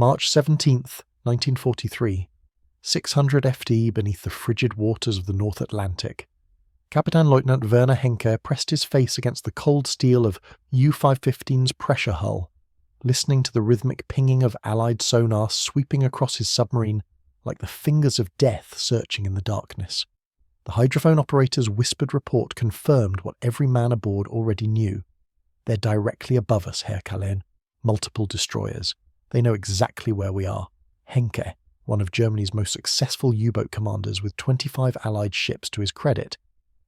March 17th, 1943. 600 FT beneath the frigid waters of the North Atlantic. Kapitän-Leutnant Werner Henke pressed his face against the cold steel of U-515's pressure hull, listening to the rhythmic pinging of Allied sonar sweeping across his submarine like the fingers of death searching in the darkness. The hydrophone operator's whispered report confirmed what every man aboard already knew. They're directly above us, Herr Kalén. Multiple destroyers. They know exactly where we are. Henke, one of Germany's most successful U-boat commanders with 25 Allied ships to his credit,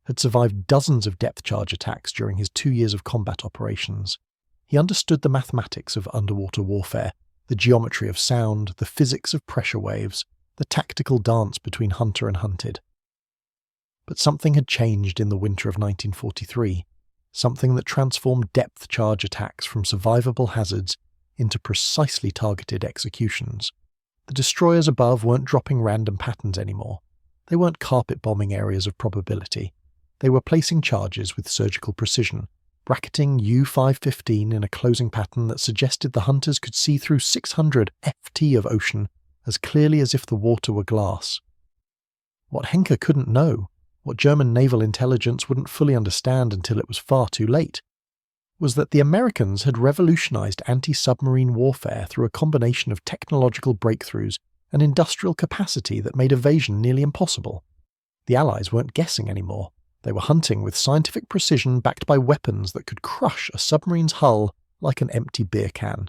had survived dozens of depth charge attacks during his 2 years of combat operations. He understood the mathematics of underwater warfare, the geometry of sound, the physics of pressure waves, the tactical dance between hunter and hunted. But something had changed in the winter of 1943, something that transformed depth charge attacks from survivable hazards into precisely targeted executions. The destroyers above weren't dropping random patterns anymore. They weren't carpet-bombing areas of probability. They were placing charges with surgical precision, bracketing U-515 in a closing pattern that suggested the hunters could see through 600 FT of ocean as clearly as if the water were glass. What Henke couldn't know, what German naval intelligence wouldn't fully understand until it was far too late, was that the Americans had revolutionized anti-submarine warfare through a combination of technological breakthroughs and industrial capacity that made evasion nearly impossible. The Allies weren't guessing anymore. They were hunting with scientific precision backed by weapons that could crush a submarine's hull like an empty beer can.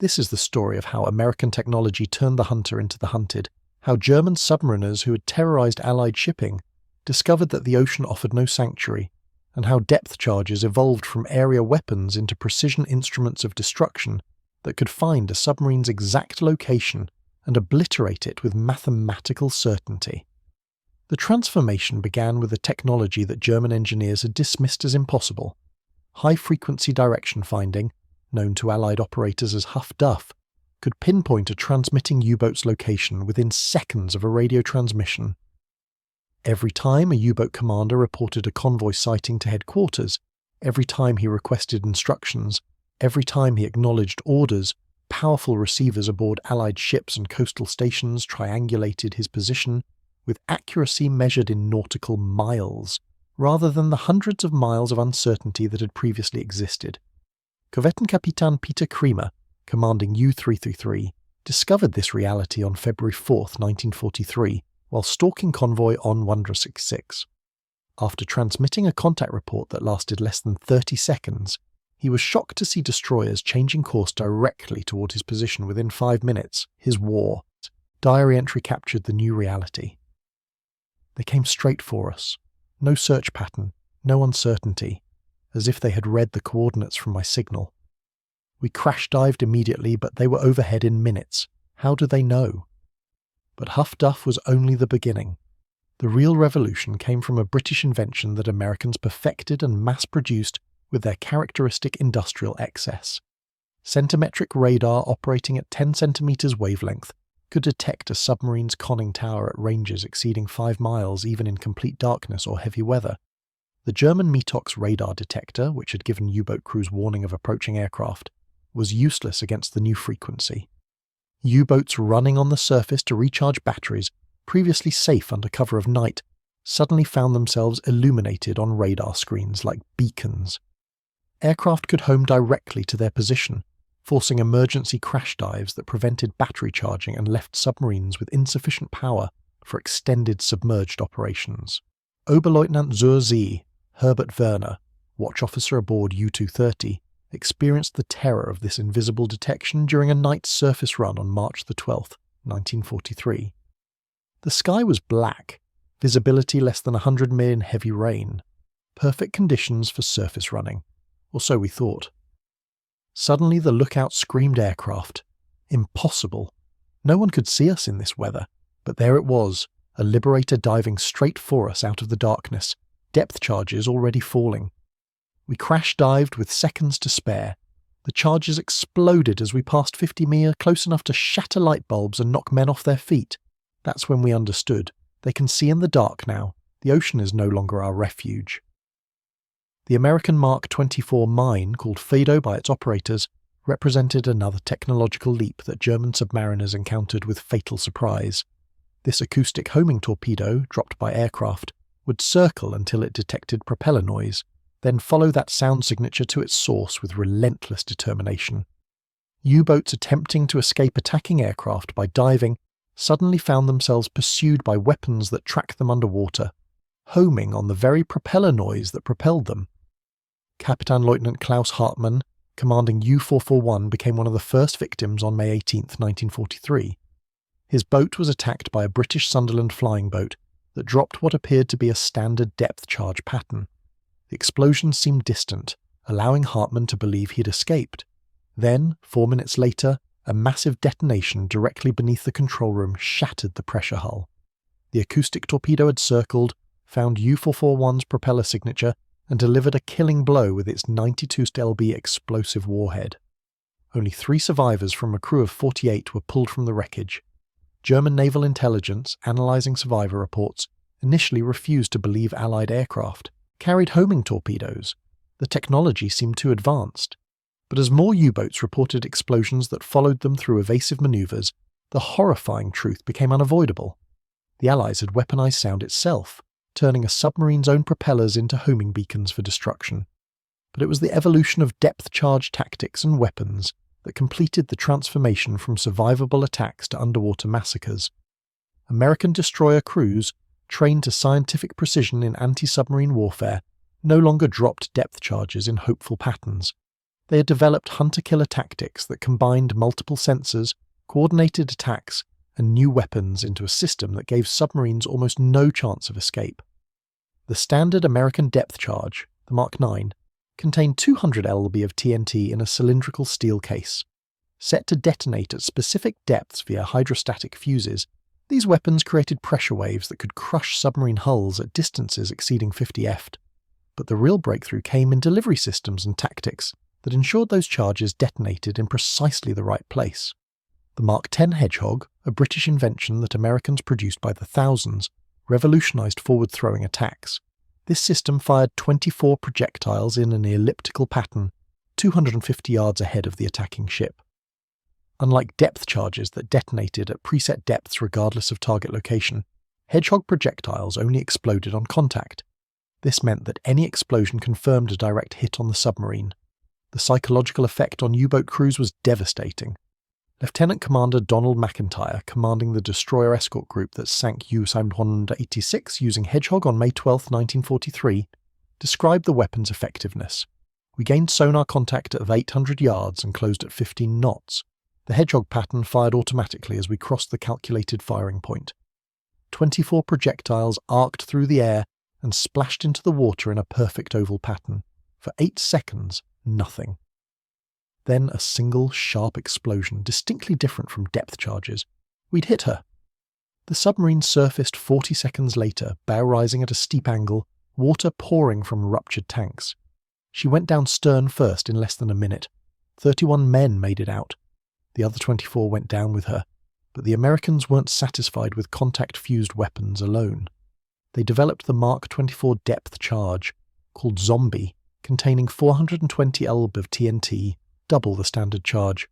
This is the story of how American technology turned the hunter into the hunted, how German submariners who had terrorized Allied shipping discovered that the ocean offered no sanctuary, and how depth charges evolved from area weapons into precision instruments of destruction that could find a submarine's exact location and obliterate it with mathematical certainty. The transformation began with a technology that German engineers had dismissed as impossible. High-frequency direction finding, known to Allied operators as Huff-Duff, could pinpoint a transmitting U-boat's location within seconds of a radio transmission. Every time a U-boat commander reported a convoy sighting to headquarters, every time he requested instructions, every time he acknowledged orders, powerful receivers aboard Allied ships and coastal stations triangulated his position with accuracy measured in nautical miles, rather than the hundreds of miles of uncertainty that had previously existed. Korvettenkapitän Peter Kremer, commanding U-333, discovered this reality on February 4, 1943, while stalking convoy on Wondrous 66. After transmitting a contact report that lasted less than 30 seconds, he was shocked to see destroyers changing course directly toward his position within 5 minutes, his war. Diary entry captured the new reality. They came straight for us. No search pattern, no uncertainty, as if they had read the coordinates from my signal. We crash-dived immediately, but they were overhead in minutes. How do they know? But Huff-Duff was only the beginning. The real revolution came from a British invention that Americans perfected and mass-produced with their characteristic industrial excess. Centimetric radar operating at 10 centimeters wavelength could detect a submarine's conning tower at ranges exceeding 5 miles even in complete darkness or heavy weather. The German Metox radar detector, which had given U-boat crews warning of approaching aircraft, was useless against the new frequency. U-boats running on the surface to recharge batteries, previously safe under cover of night, suddenly found themselves illuminated on radar screens like beacons. Aircraft could home directly to their position, forcing emergency crash dives that prevented battery charging and left submarines with insufficient power for extended submerged operations. Oberleutnant zur See, Herbert Werner, watch officer aboard U-230, experienced the terror of this invisible detection during a night surface run on March 12, 1943. The sky was black, visibility less than 100 mi in heavy rain. Perfect conditions for surface running, or so we thought. Suddenly the lookout screamed aircraft. Impossible. No one could see us in this weather, but there it was, a Liberator diving straight for us out of the darkness, depth charges already falling. We crash-dived with seconds to spare. The charges exploded as we passed 50 mi, close enough to shatter light bulbs and knock men off their feet. That's when we understood. They can see in the dark now. The ocean is no longer our refuge. The American Mark 24 mine, called Fido by its operators, represented another technological leap that German submariners encountered with fatal surprise. This acoustic homing torpedo, dropped by aircraft, would circle until it detected propeller noise, then follow that sound signature to its source with relentless determination. U-boats attempting to escape attacking aircraft by diving suddenly found themselves pursued by weapons that tracked them underwater, homing on the very propeller noise that propelled them. Captain-Leutnant Klaus Hartmann, commanding U-441, became one of the first victims on May 18, 1943. His boat was attacked by a British Sunderland flying boat that dropped what appeared to be a standard depth charge pattern. The explosion seemed distant, allowing Hartmann to believe he'd escaped. Then, 4 minutes later, a massive detonation directly beneath the control room shattered the pressure hull. The acoustic torpedo had circled, found U-441's propeller signature, and delivered a killing blow with its 92 lb explosive warhead. Only 3 survivors from a crew of 48 were pulled from the wreckage. German naval intelligence, analysing survivor reports, initially refused to believe Allied aircraft carried homing torpedoes. The technology seemed too advanced. But as more U-boats reported explosions that followed them through evasive manoeuvres, the horrifying truth became unavoidable. The Allies had weaponized sound itself, turning a submarine's own propellers into homing beacons for destruction. But it was the evolution of depth-charge tactics and weapons that completed the transformation from survivable attacks to underwater massacres. American destroyer crews, trained to scientific precision in anti-submarine warfare, no longer dropped depth charges in hopeful patterns. They had developed hunter-killer tactics that combined multiple sensors, coordinated attacks, and new weapons into a system that gave submarines almost no chance of escape. The standard American depth charge, the Mark IX, contained 200 lb of TNT in a cylindrical steel case. Set to detonate at specific depths via hydrostatic fuses, these weapons created pressure waves that could crush submarine hulls at distances exceeding 50 ft. But the real breakthrough came in delivery systems and tactics that ensured those charges detonated in precisely the right place. The Mark X Hedgehog, a British invention that Americans produced by the thousands, revolutionized forward-throwing attacks. This system fired 24 projectiles in an elliptical pattern, 250 yards ahead of the attacking ship. Unlike depth charges that detonated at preset depths regardless of target location, Hedgehog projectiles only exploded on contact. This meant that any explosion confirmed a direct hit on the submarine. The psychological effect on U-boat crews was devastating. Lieutenant Commander Donald McIntyre, commanding the destroyer escort group that sank U-186 using Hedgehog on May 12, 1943, described the weapon's effectiveness. "We gained sonar contact at 800 yards and closed at 15 knots. The Hedgehog pattern fired automatically as we crossed the calculated firing point. 24 projectiles arced through the air and splashed into the water in a perfect oval pattern. For 8 seconds, nothing. Then a single, sharp explosion, distinctly different from depth charges. We'd hit her. The submarine surfaced 40 seconds later, bow rising at a steep angle, water pouring from ruptured tanks. She went down stern first in less than a minute. 31 men made it out. The other 24 went down with her, but the Americans weren't satisfied with contact-fused weapons alone. They developed the Mark 24 depth charge, called Zombie, containing 420 lb of TNT, double the standard charge.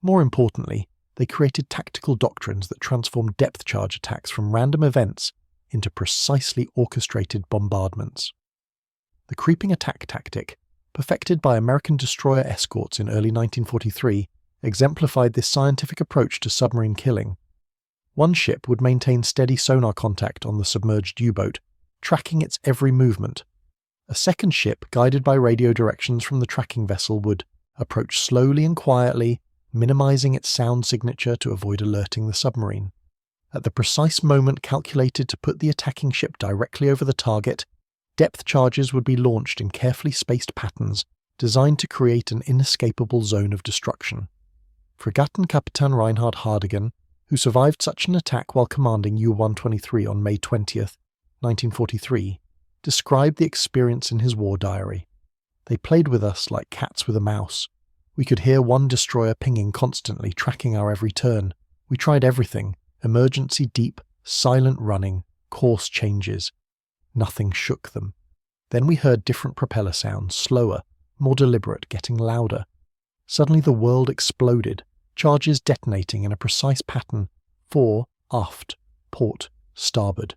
More importantly, they created tactical doctrines that transformed depth charge attacks from random events into precisely orchestrated bombardments. The creeping attack tactic, perfected by American destroyer escorts in early 1943, exemplified this scientific approach to submarine killing. One ship would maintain steady sonar contact on the submerged U-boat, tracking its every movement. A second ship, guided by radio directions from the tracking vessel, would approach slowly and quietly, minimizing its sound signature to avoid alerting the submarine. At the precise moment calculated to put the attacking ship directly over the target, depth charges would be launched in carefully spaced patterns designed to create an inescapable zone of destruction. Fregattenkapitän Reinhard Hardigan, who survived such an attack while commanding U-123 on May 20, 1943, described the experience in his war diary. "They played with us like cats with a mouse. We could hear one destroyer pinging constantly, tracking our every turn. We tried everything: emergency deep, silent running, course changes. Nothing shook them. Then we heard different propeller sounds, slower, more deliberate, getting louder. Suddenly the world exploded, charges detonating in a precise pattern: fore, aft, port, starboard.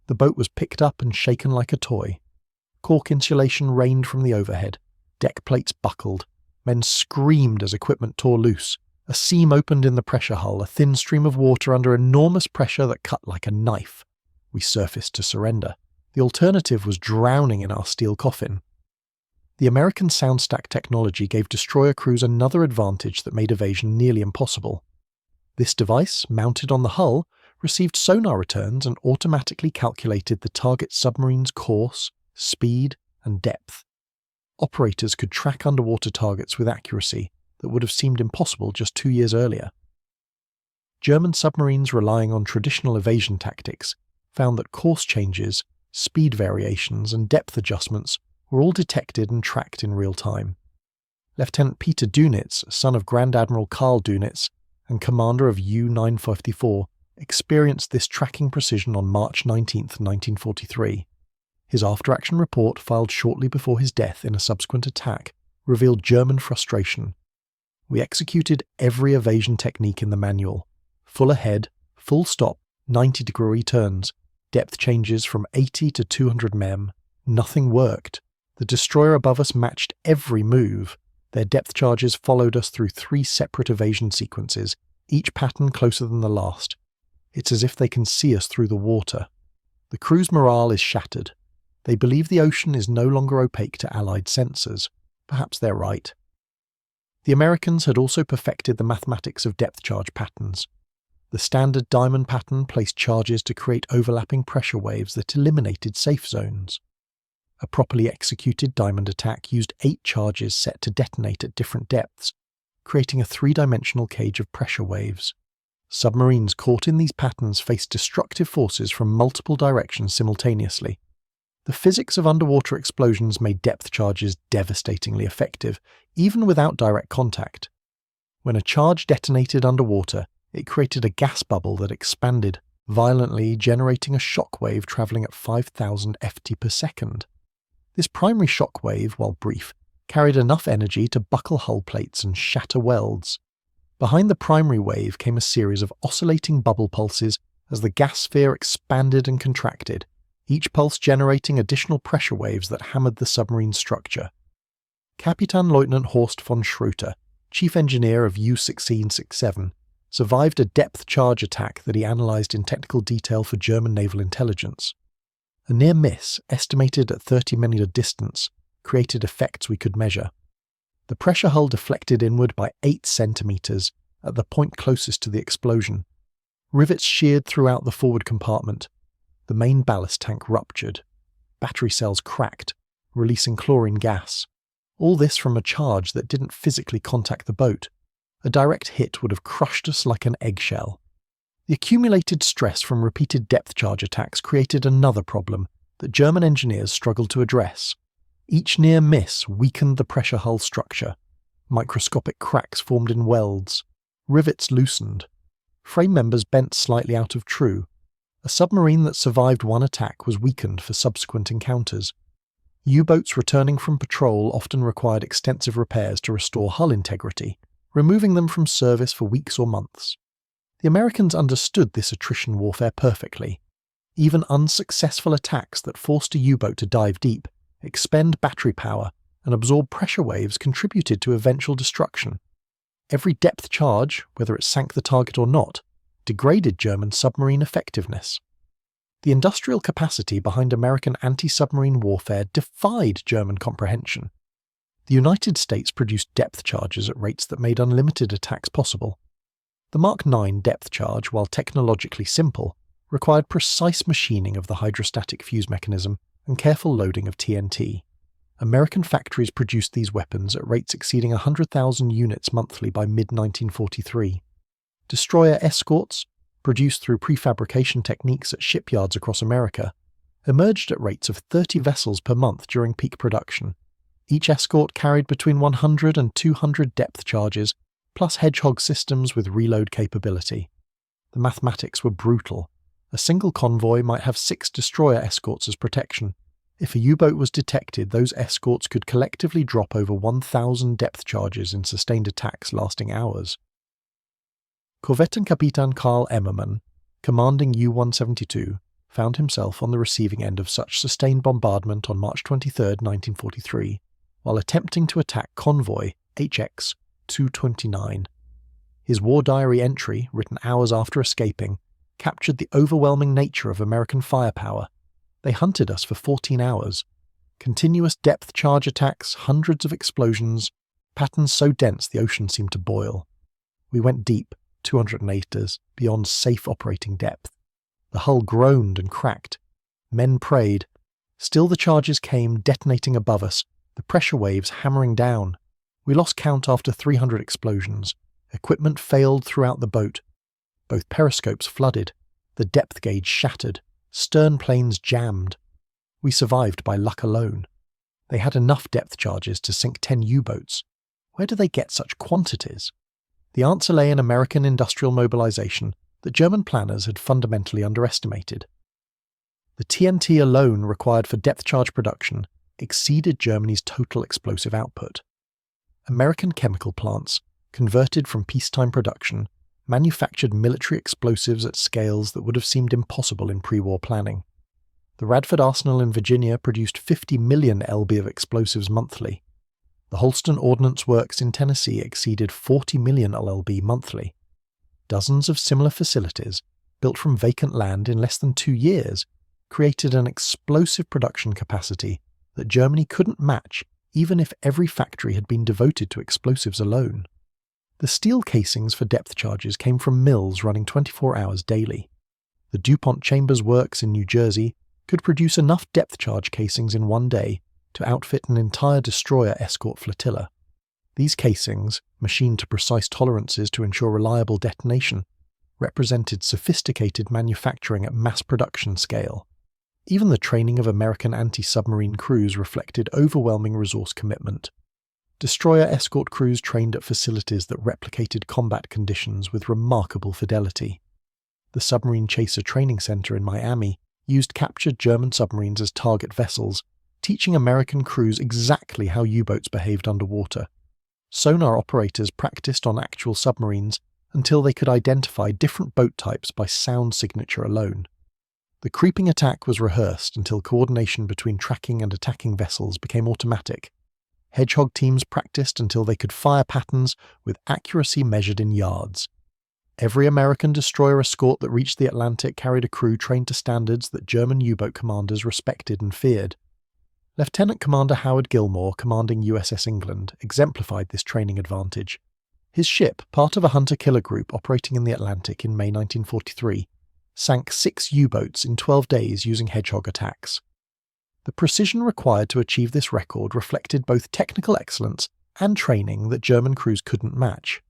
The boat was picked up and shaken like a toy. Cork insulation rained from the overhead. Deck plates buckled. Men screamed as equipment tore loose. A seam opened in the pressure hull, a thin stream of water under enormous pressure that cut like a knife. We surfaced to surrender. The alternative was drowning in our steel coffin. The American sound stack technology gave destroyer crews another advantage that made evasion nearly impossible. This device, mounted on the hull, received sonar returns and automatically calculated the target submarine's course, speed, and depth. Operators could track underwater targets with accuracy that would have seemed impossible just 2 years earlier. German submarines relying on traditional evasion tactics found that course changes, speed variations, and depth adjustments were all detected and tracked in real time. Lieutenant Peter Dönitz, son of Grand Admiral Karl Dönitz and commander of U-954, experienced this tracking precision on March 19, 1943. His after-action report, filed shortly before his death in a subsequent attack, revealed German frustration. "We executed every evasion technique in the manual. Full ahead, full stop, 90-degree turns, depth changes from 80 to 200 mem. Nothing worked. The destroyer above us matched every move. Their depth charges followed us through 3 separate evasion sequences, each pattern closer than the last. It's as if they can see us through the water. The crew's morale is shattered. They believe the ocean is no longer opaque to Allied sensors. Perhaps they're right." The Americans had also perfected the mathematics of depth charge patterns. The standard diamond pattern placed charges to create overlapping pressure waves that eliminated safe zones. A properly executed diamond attack used 8 charges set to detonate at different depths, creating a 3-dimensional cage of pressure waves. Submarines caught in these patterns faced destructive forces from multiple directions simultaneously. The physics of underwater explosions made depth charges devastatingly effective, even without direct contact. When a charge detonated underwater, it created a gas bubble that expanded, violently generating a shock wave travelling at 5,000 ft per second. This primary shock wave, while brief, carried enough energy to buckle hull plates and shatter welds. Behind the primary wave came a series of oscillating bubble pulses as the gas sphere expanded and contracted, each pulse generating additional pressure waves that hammered the submarine's structure. Kapitänleutnant Horst von Schroeter, chief engineer of U-1667, survived a depth charge attack that he analysed in technical detail for German naval intelligence. A near miss, estimated at 30-metre distance, created effects we could measure. The pressure hull deflected inward by 8 centimetres at the point closest to the explosion. Rivets sheared throughout the forward compartment. The main ballast tank ruptured. Battery cells cracked, releasing chlorine gas. All this from a charge that didn't physically contact the boat. A direct hit would have crushed us like an eggshell. The accumulated stress from repeated depth charge attacks created another problem that German engineers struggled to address. Each near miss weakened the pressure hull structure. Microscopic cracks formed in welds. Rivets loosened. Frame members bent slightly out of true. A submarine that survived one attack was weakened for subsequent encounters. U-boats returning from patrol often required extensive repairs to restore hull integrity, removing them from service for weeks or months. The Americans understood this attrition warfare perfectly. Even unsuccessful attacks that forced a U-boat to dive deep, expend battery power, and absorb pressure waves contributed to eventual destruction. Every depth charge, whether it sank the target or not, degraded German submarine effectiveness. The industrial capacity behind American anti-submarine warfare defied German comprehension. The United States produced depth charges at rates that made unlimited attacks possible. The Mark IX depth charge, while technologically simple, required precise machining of the hydrostatic fuse mechanism and careful loading of TNT. American factories produced these weapons at rates exceeding 100,000 units monthly by mid-1943. Destroyer escorts, produced through prefabrication techniques at shipyards across America, emerged at rates of 30 vessels per month during peak production. Each escort carried between 100 and 200 depth charges, plus hedgehog systems with reload capability. The mathematics were brutal. A single convoy might have 6 destroyer escorts as protection. If a U-boat was detected, those escorts could collectively drop over 1,000 depth charges in sustained attacks lasting hours. Korvettenkapitan Karl Emmermann, commanding U-172, found himself on the receiving end of such sustained bombardment on March 23, 1943, while attempting to attack convoy HX 229. His war diary entry, written hours after escaping, captured the overwhelming nature of American firepower. They hunted us for 14 hours. Continuous depth charge attacks, hundreds of explosions, patterns so dense the ocean seemed to boil. We went deep, 200 meters, beyond safe operating depth. The hull groaned and cracked. Men prayed. Still the charges came, detonating above us, the pressure waves hammering down. We lost count after 300 explosions. Equipment failed throughout the boat. Both periscopes flooded. The depth gauge shattered. Stern planes jammed. We survived by luck alone. They had enough depth charges to sink 10 U-boats. Where do they get such quantities? The answer lay in American industrial mobilization that German planners had fundamentally underestimated. The TNT alone required for depth charge production exceeded Germany's total explosive output. American chemical plants, converted from peacetime production, manufactured military explosives at scales that would have seemed impossible in pre-war planning. The Radford Arsenal in Virginia produced 50 million lb of explosives monthly. The Holston Ordnance Works in Tennessee exceeded 40 million lb monthly. Dozens of similar facilities, built from vacant land in less than 2 years, created an explosive production capacity that Germany couldn't match even if every factory had been devoted to explosives alone. The steel casings for depth charges came from mills running 24 hours daily. The DuPont Chambers Works in New Jersey could produce enough depth charge casings in one day to outfit an entire destroyer escort flotilla. These casings, machined to precise tolerances to ensure reliable detonation, represented sophisticated manufacturing at mass production scale. Even the training of American anti-submarine crews reflected overwhelming resource commitment. Destroyer escort crews trained at facilities that replicated combat conditions with remarkable fidelity. The Submarine Chaser Training Center in Miami used captured German submarines as target vessels, teaching American crews exactly how U-boats behaved underwater. Sonar operators practiced on actual submarines until they could identify different boat types by sound signature alone. The creeping attack was rehearsed until coordination between tracking and attacking vessels became automatic. Hedgehog teams practiced until they could fire patterns with accuracy measured in yards. Every American destroyer escort that reached the Atlantic carried a crew trained to standards that German U-boat commanders respected and feared. Lieutenant Commander Howard Gilmore, commanding USS England, exemplified this training advantage. His ship, part of a hunter-killer group operating in the Atlantic in May 1943, sank 6 U-boats in 12 days using Hedgehog attacks. The precision required to achieve this record reflected both technical excellence and training that German crews couldn't match.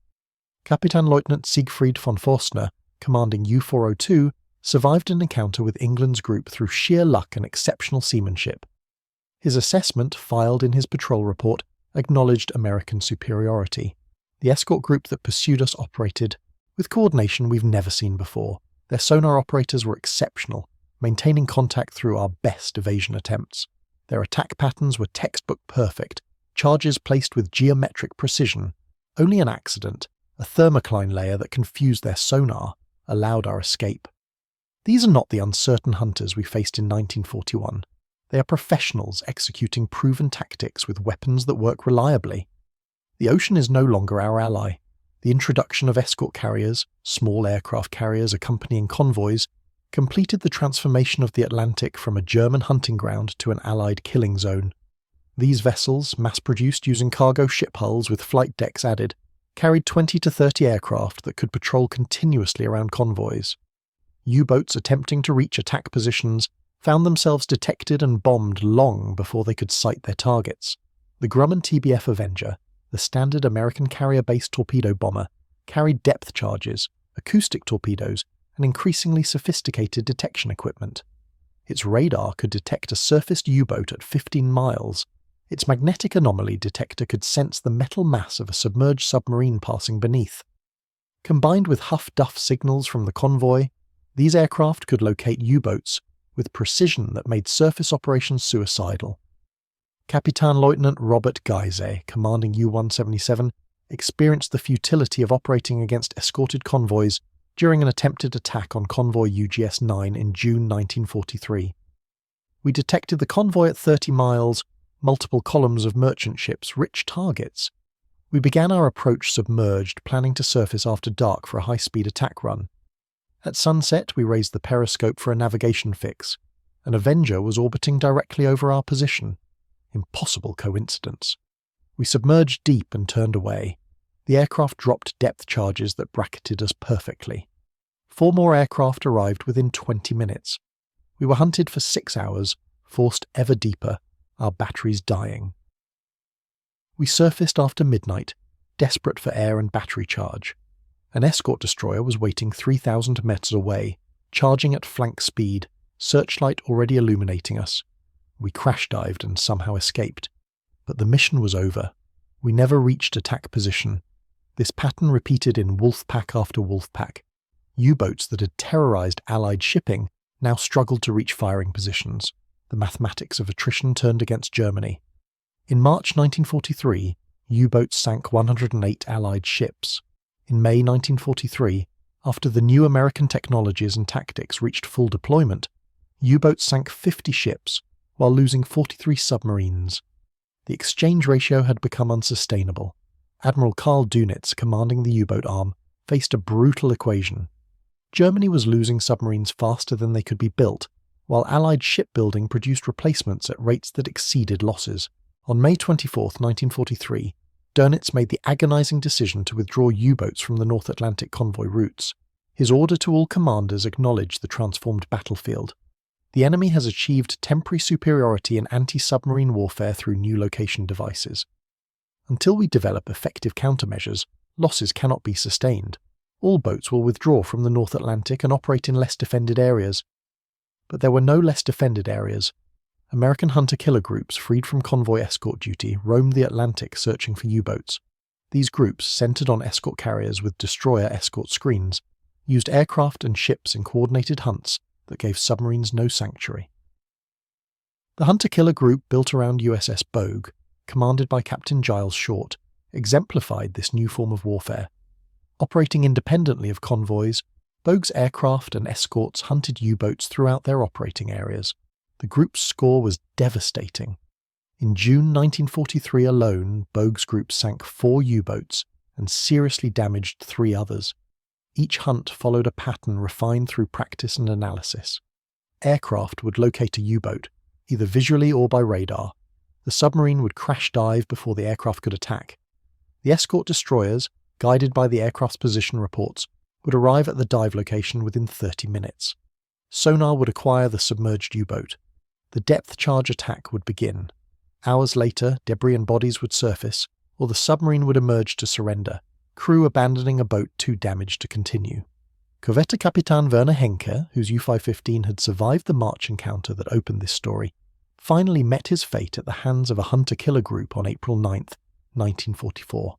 Kapitänleutnant Siegfried von Forstner, commanding U-402, survived an encounter with England's group through sheer luck and exceptional seamanship. His assessment, filed in his patrol report, acknowledged American superiority. The escort group that pursued us operated with coordination we've never seen before. Their sonar operators were exceptional, maintaining contact through our best evasion attempts. Their attack patterns were textbook perfect, charges placed with geometric precision. Only an accident, a thermocline layer that confused their sonar, allowed our escape. These are not the uncertain hunters we faced in 1941. They are professionals executing proven tactics with weapons that work reliably. The ocean is no longer our ally. The introduction of escort carriers, small aircraft carriers accompanying convoys, completed the transformation of the Atlantic from a German hunting ground to an Allied killing zone. These vessels, mass-produced using cargo ship hulls with flight decks added, carried 20 to 30 aircraft that could patrol continuously around convoys. U-boats attempting to reach attack positions found themselves detected and bombed long before they could sight their targets. The Grumman TBF Avenger, the standard American carrier-based torpedo bomber, carried depth charges, acoustic torpedoes, and increasingly sophisticated detection equipment. Its radar could detect a surfaced U-boat at 15 miles. Its magnetic anomaly detector could sense the metal mass of a submerged submarine passing beneath. Combined with Huff-Duff signals from the convoy, these aircraft could locate U-boats, with precision that made surface operations suicidal. Capitan Lieutenant Robert Geise, commanding U-177, experienced the futility of operating against escorted convoys during an attempted attack on convoy UGS-9 in June 1943. We detected the convoy at 30 miles, multiple columns of merchant ships, rich targets. We began our approach submerged, planning to surface after dark for a high-speed attack run. At sunset, we raised the periscope for a navigation fix. An Avenger was orbiting directly over our position. Impossible coincidence. We submerged deep and turned away. The aircraft dropped depth charges that bracketed us perfectly. 4 more aircraft arrived within 20 minutes. We were hunted for 6 hours, forced ever deeper, our batteries dying. We surfaced after midnight, desperate for air and battery charge. An escort destroyer was waiting 3,000 meters away, charging at flank speed, searchlight already illuminating us. We crash-dived and somehow escaped. But the mission was over. We never reached attack position. This pattern repeated in wolf-pack after wolf-pack. U-boats that had terrorized Allied shipping now struggled to reach firing positions. The mathematics of attrition turned against Germany. In March 1943, U-boats sank 108 Allied ships. In May 1943, after the new American technologies and tactics reached full deployment, U-boats sank 50 ships, while losing 43 submarines. The exchange ratio had become unsustainable. Admiral Karl Dönitz, commanding the U-boat arm, faced a brutal equation. Germany was losing submarines faster than they could be built, while Allied shipbuilding produced replacements at rates that exceeded losses. On May 24, 1943, Dönitz made the agonizing decision to withdraw U-boats from the North Atlantic convoy routes. His order to all commanders acknowledged the transformed battlefield. The enemy has achieved temporary superiority in anti-submarine warfare through new location devices. Until we develop effective countermeasures, losses cannot be sustained. All boats will withdraw from the North Atlantic and operate in less defended areas. But there were no less defended areas. American hunter-killer groups freed from convoy escort duty roamed the Atlantic searching for U-boats. These groups, centered on escort carriers with destroyer escort screens, used aircraft and ships in coordinated hunts that gave submarines no sanctuary. The hunter-killer group built around USS Bogue, commanded by Captain Giles Short, exemplified this new form of warfare. Operating independently of convoys, Bogue's aircraft and escorts hunted U-boats throughout their operating areas. The group's score was devastating. In June 1943 alone, Bogue's group sank 4 U-boats and seriously damaged 3 others. Each hunt followed a pattern refined through practice and analysis. Aircraft would locate a U-boat, either visually or by radar. The submarine would crash dive before the aircraft could attack. The escort destroyers, guided by the aircraft's position reports, would arrive at the dive location within 30 minutes. Sonar would acquire the submerged U-boat. The depth charge attack would begin. Hours later, debris and bodies would surface, or the submarine would emerge to surrender, crew abandoning a boat too damaged to continue. Korvette Kapitan Werner Henke, whose U-515 had survived the March encounter that opened this story, finally met his fate at the hands of a hunter-killer group on April 9, 1944.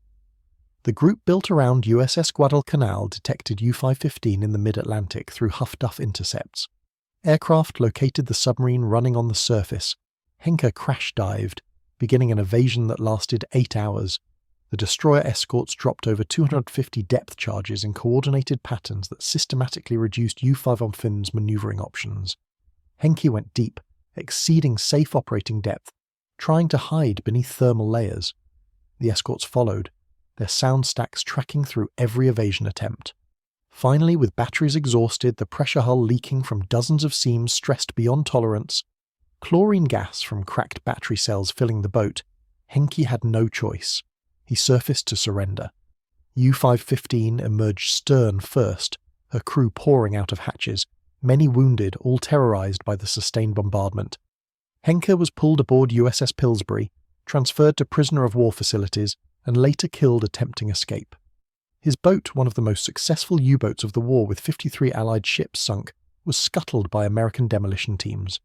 The group built around USS Guadalcanal detected U-515 in the mid-Atlantic through Huff Duff intercepts. Aircraft located the submarine running on the surface. Henke crash-dived, beginning an evasion that lasted 8 hours. The destroyer escorts dropped over 250 depth charges in coordinated patterns that systematically reduced U-515's maneuvering options. Henke went deep, exceeding safe operating depth, trying to hide beneath thermal layers. The escorts followed, their sound stacks tracking through every evasion attempt. Finally, with batteries exhausted, the pressure hull leaking from dozens of seams stressed beyond tolerance, chlorine gas from cracked battery cells filling the boat, Henke had no choice. He surfaced to surrender. U-515 emerged stern first, her crew pouring out of hatches, many wounded, all terrorized by the sustained bombardment. Henke was pulled aboard USS Pillsbury, transferred to prisoner of war facilities, and later killed attempting escape. His boat, one of the most successful U-boats of the war with 53 Allied ships sunk, was scuttled by American demolition teams.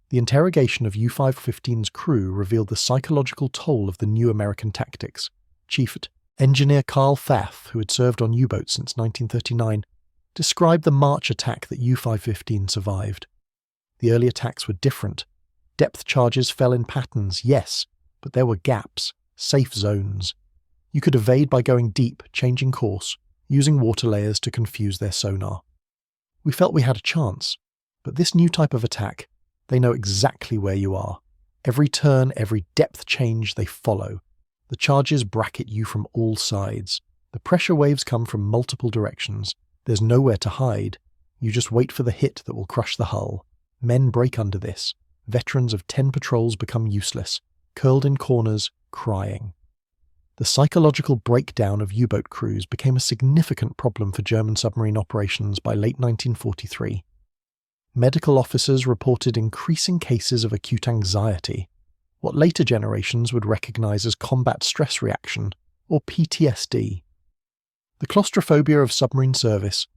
The interrogation of U-515's crew revealed the psychological toll of the new American tactics. Chief Engineer Carl Pfaff, who had served on U-boats since 1939, described the March attack that U-515 survived. The early attacks were different. Depth charges fell in patterns, yes, but there were gaps, safe zones. You could evade by going deep, changing course, using water layers to confuse their sonar. We felt we had a chance, but this new type of attack, they know exactly where you are. Every turn, every depth change, they follow. The charges bracket you from all sides. The pressure waves come from multiple directions. There's nowhere to hide. You just wait for the hit that will crush the hull. Men break under this. Veterans of 10 patrols become useless, curled in corners, crying. The psychological breakdown of U-boat crews became a significant problem for German submarine operations by late 1943. Medical officers reported increasing cases of acute anxiety, what later generations would recognize as combat stress reaction, or PTSD. The claustrophobia of submarine service,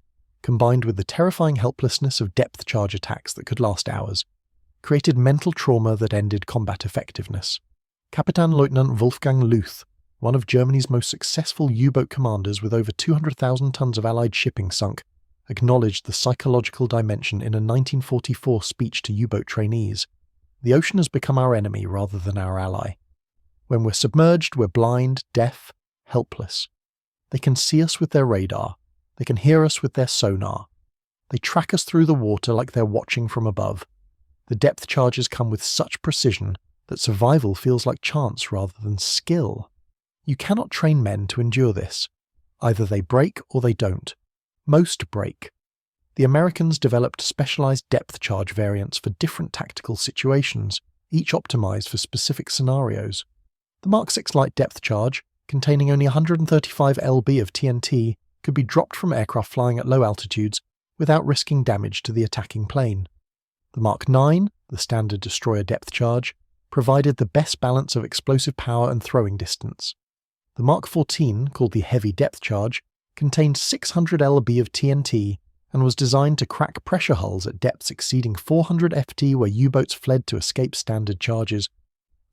combined with the terrifying helplessness of depth charge attacks that could last hours, created mental trauma that ended combat effectiveness. Kapitän-Leutnant Wolfgang Luth, one of Germany's most successful U-boat commanders with over 200,000 tons of Allied shipping sunk, acknowledged the psychological dimension in a 1944 speech to U-boat trainees. The ocean has become our enemy rather than our ally. When we're submerged, we're blind, deaf, helpless. They can see us with their radar. They can hear us with their sonar. They track us through the water like they're watching from above. The depth charges come with such precision that survival feels like chance rather than skill. You cannot train men to endure this. Either they break or they don't. Most break. The Americans developed specialized depth charge variants for different tactical situations, each optimized for specific scenarios. The Mark 6 light depth charge, containing only 135 lb of TNT, could be dropped from aircraft flying at low altitudes without risking damage to the attacking plane. The Mark 9, the standard destroyer depth charge, provided the best balance of explosive power and throwing distance. The Mark 14, called the heavy depth charge, contained 600 lb of TNT and was designed to crack pressure hulls at depths exceeding 400 ft where U-boats fled to escape standard charges.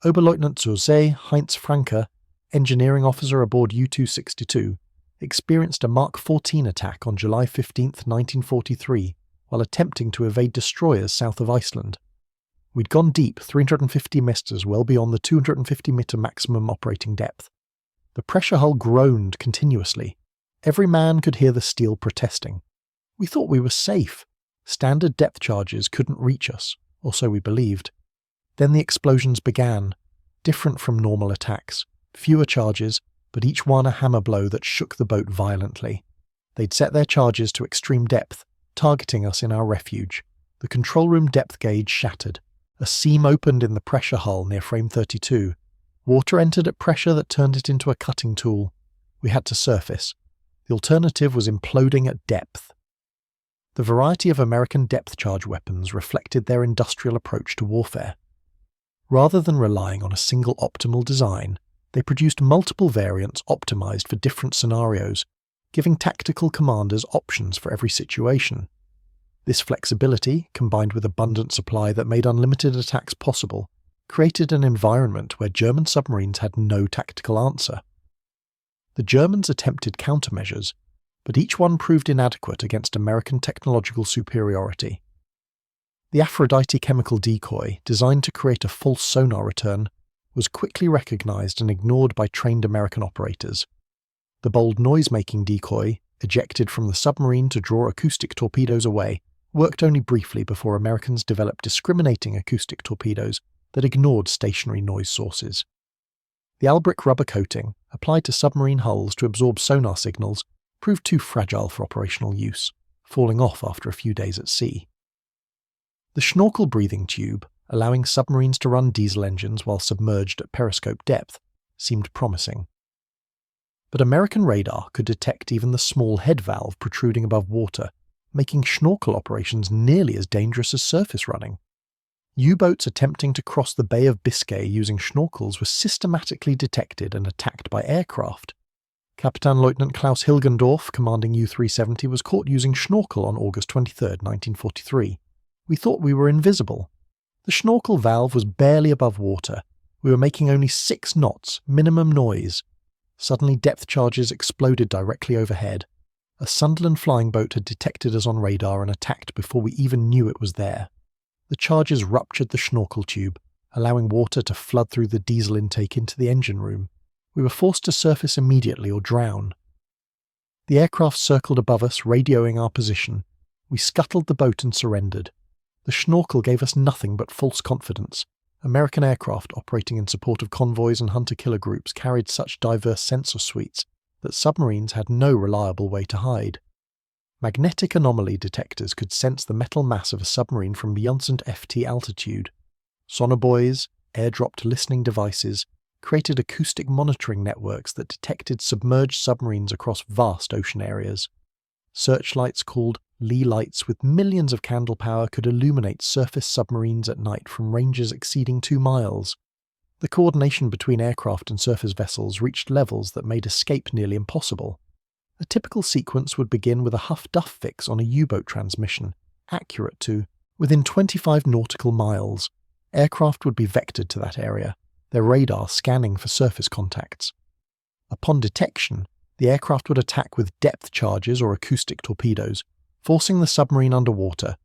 Oberleutnant zur See Heinz Franke, engineering officer aboard U-262, experienced a Mark 14 attack on July 15, 1943, while attempting to evade destroyers south of Iceland. We'd gone deep 350 meters, well beyond the 250-meter maximum operating depth. The pressure hull groaned continuously. Every man could hear the steel protesting. We thought we were safe. Standard depth charges couldn't reach us, or so we believed. Then the explosions began, different from normal attacks. Fewer charges, but each one a hammer blow that shook the boat violently. They'd set their charges to extreme depth, targeting us in our refuge. The control room depth gauge shattered. A seam opened in the pressure hull near frame 32. Water entered at pressure that turned it into a cutting tool. We had to surface. The alternative was imploding at depth. The variety of American depth charge weapons reflected their industrial approach to warfare. Rather than relying on a single optimal design, they produced multiple variants optimized for different scenarios, giving tactical commanders options for every situation. This flexibility, combined with abundant supply that made unlimited attacks possible, created an environment where German submarines had no tactical answer. The Germans attempted countermeasures, but each one proved inadequate against American technological superiority. The Aphrodite chemical decoy, designed to create a false sonar return, was quickly recognized and ignored by trained American operators. The bold noise-making decoy, ejected from the submarine to draw acoustic torpedoes away, worked only briefly before Americans developed discriminating acoustic torpedoes that ignored stationary noise sources. The Albrick rubber coating, applied to submarine hulls to absorb sonar signals, proved too fragile for operational use, falling off after a few days at sea. The Schnorkel breathing tube, allowing submarines to run diesel engines while submerged at periscope depth, seemed promising. But American radar could detect even the small head valve protruding above water, making schnorkel operations nearly as dangerous as surface running. U-boats attempting to cross the Bay of Biscay using schnorkels were systematically detected and attacked by aircraft. Kapitän-Leutnant Klaus Hilgendorf, commanding U-370, was caught using schnorkel on August 23, 1943. We thought we were invisible. The schnorkel valve was barely above water. We were making only 6 knots, minimum noise. Suddenly depth charges exploded directly overhead. A Sunderland flying boat had detected us on radar and attacked before we even knew it was there. The charges ruptured the schnorkel tube, allowing water to flood through the diesel intake into the engine room. We were forced to surface immediately or drown. The aircraft circled above us, radioing our position. We scuttled the boat and surrendered. The schnorkel gave us nothing but false confidence. American aircraft operating in support of convoys and hunter-killer groups carried such diverse sensor suites that submarines had no reliable way to hide. Magnetic anomaly detectors could sense the metal mass of a submarine from beyond FT altitude. Sonar buoys, airdropped listening devices, created acoustic monitoring networks that detected submerged submarines across vast ocean areas. Searchlights called Lee lights with millions of candle power could illuminate surface submarines at night from ranges exceeding 2 miles. The coordination between aircraft and surface vessels reached levels that made escape nearly impossible. A typical sequence would begin with a Huff-Duff fix on a U-boat transmission, accurate to within 25 nautical miles. Aircraft would be vectored to that area, their radar scanning for surface contacts. Upon detection, the aircraft would attack with depth charges or acoustic torpedoes, forcing the submarine underwater.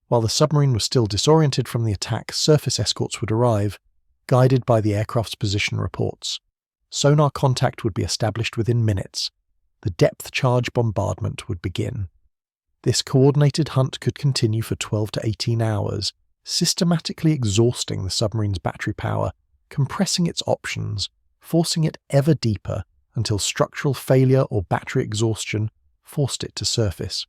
While the submarine was still disoriented from the attack, surface escorts would arrive, guided by the aircraft's position reports. Sonar contact would be established within minutes. The depth charge bombardment would begin. This coordinated hunt could continue for 12 to 18 hours, systematically exhausting the submarine's battery power, compressing its options, forcing it ever deeper until structural failure or battery exhaustion forced it to surface.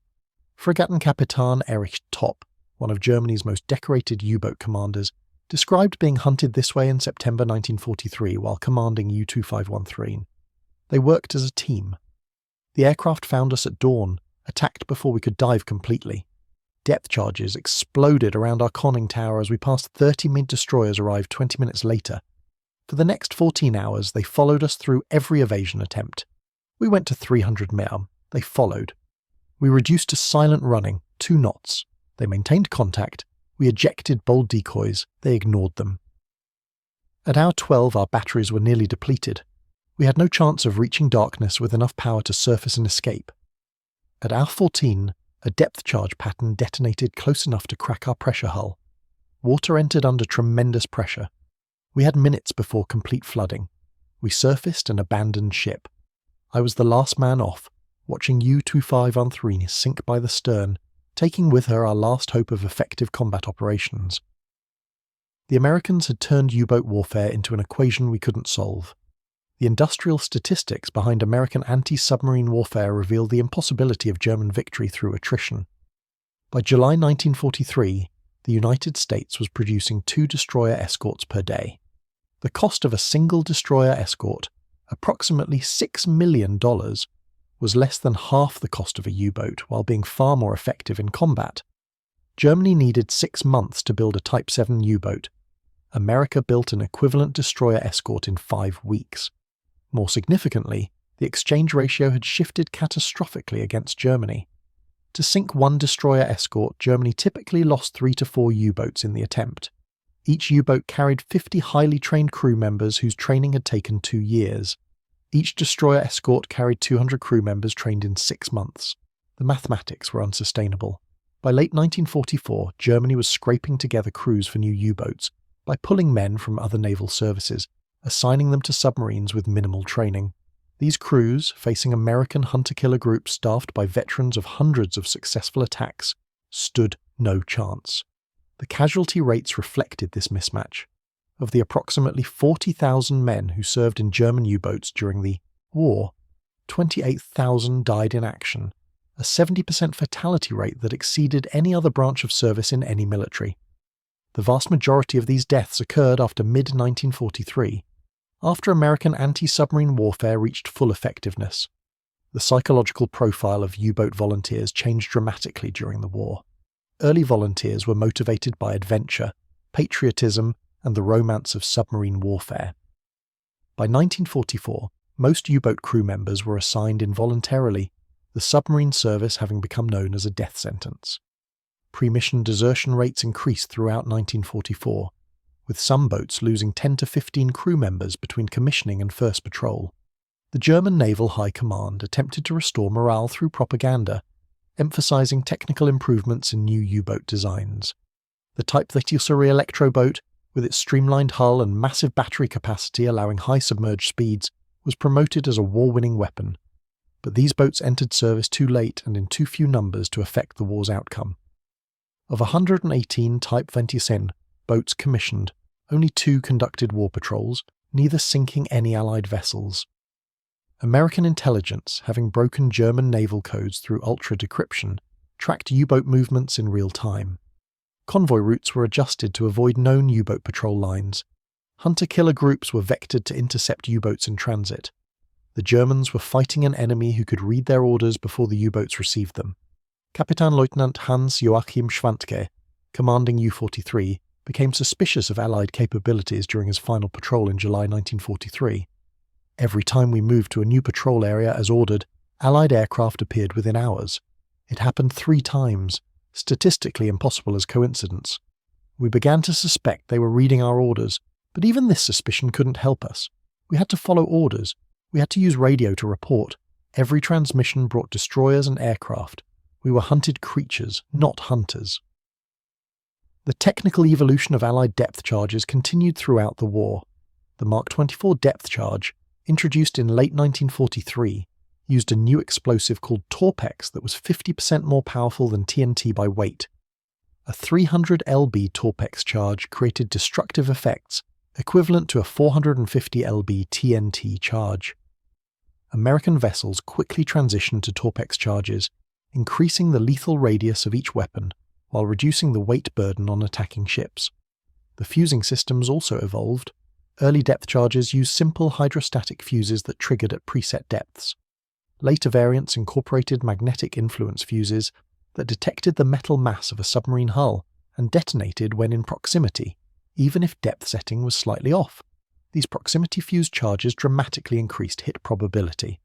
Fregattenkapitän Erich Topp, one of Germany's most decorated U-boat commanders, described being hunted this way in September 1943 while commanding U-2513. They worked as a team. The aircraft found us at dawn, attacked before we could dive completely. Depth charges exploded around our conning tower as we passed 30 mid-destroyers arrived 20 minutes later. For the next 14 hours, they followed us through every evasion attempt. We went to 300 m. They followed. We reduced to silent running, 2 knots. They maintained contact. We ejected bold decoys. They ignored them. At hour 12, our batteries were nearly depleted. We had no chance of reaching darkness with enough power to surface and escape. At hour 14, a depth charge pattern detonated close enough to crack our pressure hull. Water entered under tremendous pressure. We had minutes before complete flooding. We surfaced and abandoned ship. I was the last man off, watching U-2513 sink by the stern, taking with her our last hope of effective combat operations. The Americans had turned U-boat warfare into an equation we couldn't solve. The industrial statistics behind American anti-submarine warfare revealed the impossibility of German victory through attrition. By July 1943, the United States was producing 2 destroyer escorts per day. The cost of a single destroyer escort, approximately $6 million, was less than half the cost of a U-boat while being far more effective in combat. Germany needed 6 months to build a Type 7 U-boat. America built an equivalent destroyer escort in 5 weeks. More significantly, the exchange ratio had shifted catastrophically against Germany. To sink 1 destroyer escort, Germany typically lost 3 to 4 U-boats in the attempt. Each U-boat carried 50 highly trained crew members whose training had taken 2 years. Each destroyer escort carried 200 crew members trained in 6 months. The mathematics were unsustainable. By late 1944, Germany was scraping together crews for new U-boats by pulling men from other naval services, assigning them to submarines with minimal training. These crews, facing American hunter-killer groups staffed by veterans of hundreds of successful attacks, stood no chance. The casualty rates reflected this mismatch. Of the approximately 40,000 men who served in German U-boats during the war, 28,000 died in action, a 70% fatality rate that exceeded any other branch of service in any military. The vast majority of these deaths occurred after mid-1943, after American anti-submarine warfare reached full effectiveness. The psychological profile of U-boat volunteers changed dramatically during the war. Early volunteers were motivated by adventure, patriotism, and the romance of submarine warfare. By 1944, most U-boat crew members were assigned involuntarily, the submarine service having become known as a death sentence. Pre-mission desertion rates increased throughout 1944, with some boats losing 10 to 15 crew members between commissioning and first patrol. The German Naval High Command attempted to restore morale through propaganda, emphasizing technical improvements in new U-boat designs. The Type 33 Electro boat, with its streamlined hull and massive battery capacity allowing high submerged speeds, was promoted as a war-winning weapon. But these boats entered service too late and in too few numbers to affect the war's outcome. Of 118 Type 26 boats commissioned, only 2 conducted war patrols, neither sinking any Allied vessels. American intelligence, having broken German naval codes through ultra-decryption, tracked U-boat movements in real time. Convoy routes were adjusted to avoid known U-boat patrol lines. Hunter-killer groups were vectored to intercept U-boats in transit. The Germans were fighting an enemy who could read their orders before the U-boats received them. Kapitänleutnant Hans Joachim Schwantke, commanding U-43, became suspicious of Allied capabilities during his final patrol in July 1943. Every time we moved to a new patrol area as ordered, Allied aircraft appeared within hours. It happened 3 times, statistically impossible as coincidence. We began to suspect they were reading our orders, but even this suspicion couldn't help us. We had to follow orders. We had to use radio to report. Every transmission brought destroyers and aircraft. We were hunted creatures, not hunters. The technical evolution of Allied depth charges continued throughout the war. The Mark 24 depth charge, introduced in late 1943, used a new explosive called Torpex that was 50% more powerful than TNT by weight. A 300 lb Torpex charge created destructive effects equivalent to a 450 lb TNT charge. American vessels quickly transitioned to Torpex charges, increasing the lethal radius of each weapon while reducing the weight burden on attacking ships. The fusing systems also evolved. Early depth charges used simple hydrostatic fuses that triggered at preset depths. Later variants incorporated magnetic influence fuses that detected the metal mass of a submarine hull and detonated when in proximity, even if depth setting was slightly off. These proximity fused charges dramatically increased hit probability.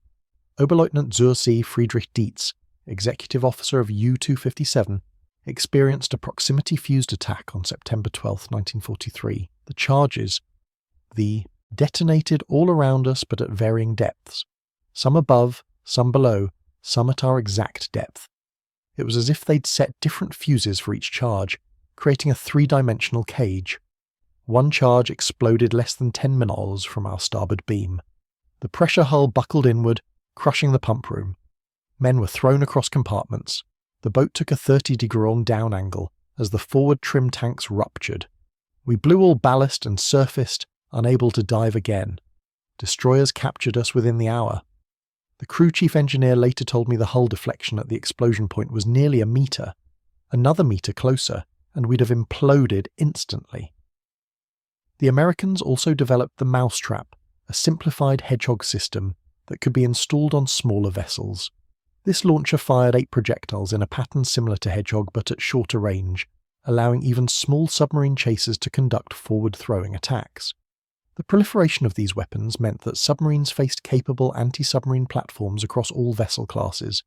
Oberleutnant zur See Friedrich Dietz, executive officer of U-257, experienced a proximity fused attack on September 12, 1943. The charges, detonated all around us but at varying depths, some above, some below, some at our exact depth. It was as if they'd set different fuses for each charge, creating a 3-dimensional cage. One charge exploded less than 10 minoles from our starboard beam. The pressure hull buckled inward, crushing the pump room. Men were thrown across compartments. The boat took a 30-degree down angle as the forward trim tanks ruptured. We blew all ballast and surfaced, unable to dive again. Destroyers captured us within the hour. The crew chief engineer later told me the hull deflection at the explosion point was nearly a metre. Another metre closer, and we'd have imploded instantly. The Americans also developed the mousetrap, a simplified hedgehog system that could be installed on smaller vessels. This launcher fired 8 projectiles in a pattern similar to Hedgehog but at shorter range, allowing even small submarine chasers to conduct forward-throwing attacks. The proliferation of these weapons meant that submarines faced capable anti-submarine platforms across all vessel classes.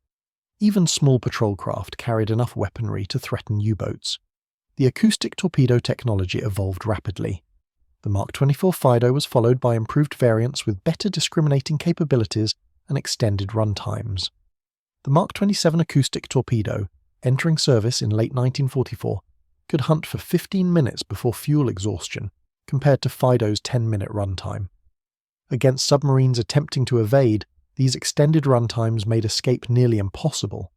Even small patrol craft carried enough weaponry to threaten U-boats. The acoustic torpedo technology evolved rapidly. The Mark 24 Fido was followed by improved variants with better discriminating capabilities and extended run times. The Mark 27 acoustic torpedo, entering service in late 1944, could hunt for 15 minutes before fuel exhaustion, compared to Fido's 10-minute runtime. Against submarines attempting to evade, these extended runtimes made escape nearly impossible.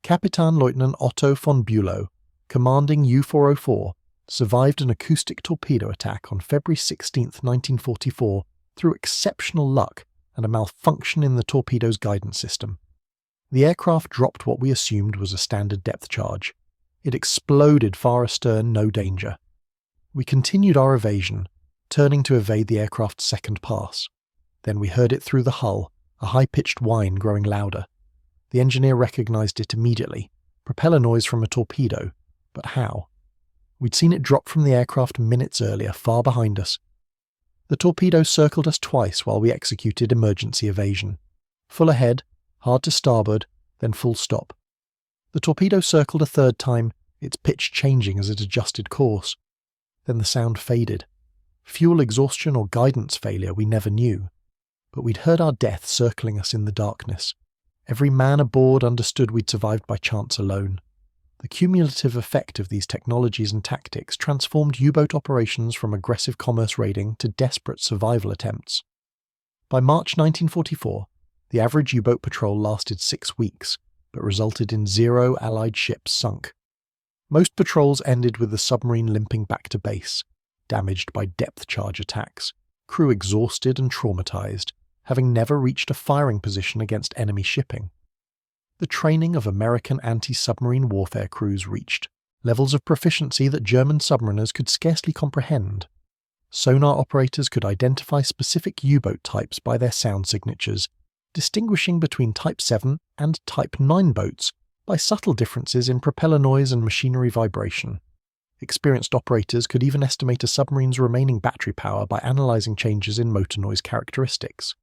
Kapitänleutnant Otto von Bülow, commanding U-404, survived an acoustic torpedo attack on February 16, 1944, through exceptional luck and a malfunction in the torpedo's guidance system. The aircraft dropped what we assumed was a standard depth charge. It exploded far astern, no danger. We continued our evasion, turning to evade the aircraft's second pass. Then we heard it through the hull, a high-pitched whine growing louder. The engineer recognized it immediately, propeller noise from a torpedo, but how? We'd seen it drop from the aircraft minutes earlier, far behind us. The torpedo circled us twice while we executed emergency evasion. Full ahead, hard to starboard, then full stop. The torpedo circled a third time, its pitch changing as it adjusted course. Then the sound faded. Fuel exhaustion or guidance failure we never knew. But we'd heard our death circling us in the darkness. Every man aboard understood we'd survived by chance alone. The The cumulative effect of these technologies and tactics transformed U-boat operations from aggressive commerce raiding to desperate survival attempts. By March 1944, the average U-boat patrol lasted 6 weeks, but resulted in 0 Allied ships sunk. Most patrols ended with the submarine limping back to base, damaged by depth charge attacks, crew exhausted and traumatized, having never reached a firing position against enemy shipping. The training of American anti-submarine warfare crews reached levels of proficiency that German submariners could scarcely comprehend. Sonar operators could identify specific U-boat types by their sound signatures, distinguishing between Type 7 and Type 9 boats by subtle differences in propeller noise and machinery vibration. Experienced operators could even estimate a submarine's remaining battery power by analysing changes in motor noise characteristics.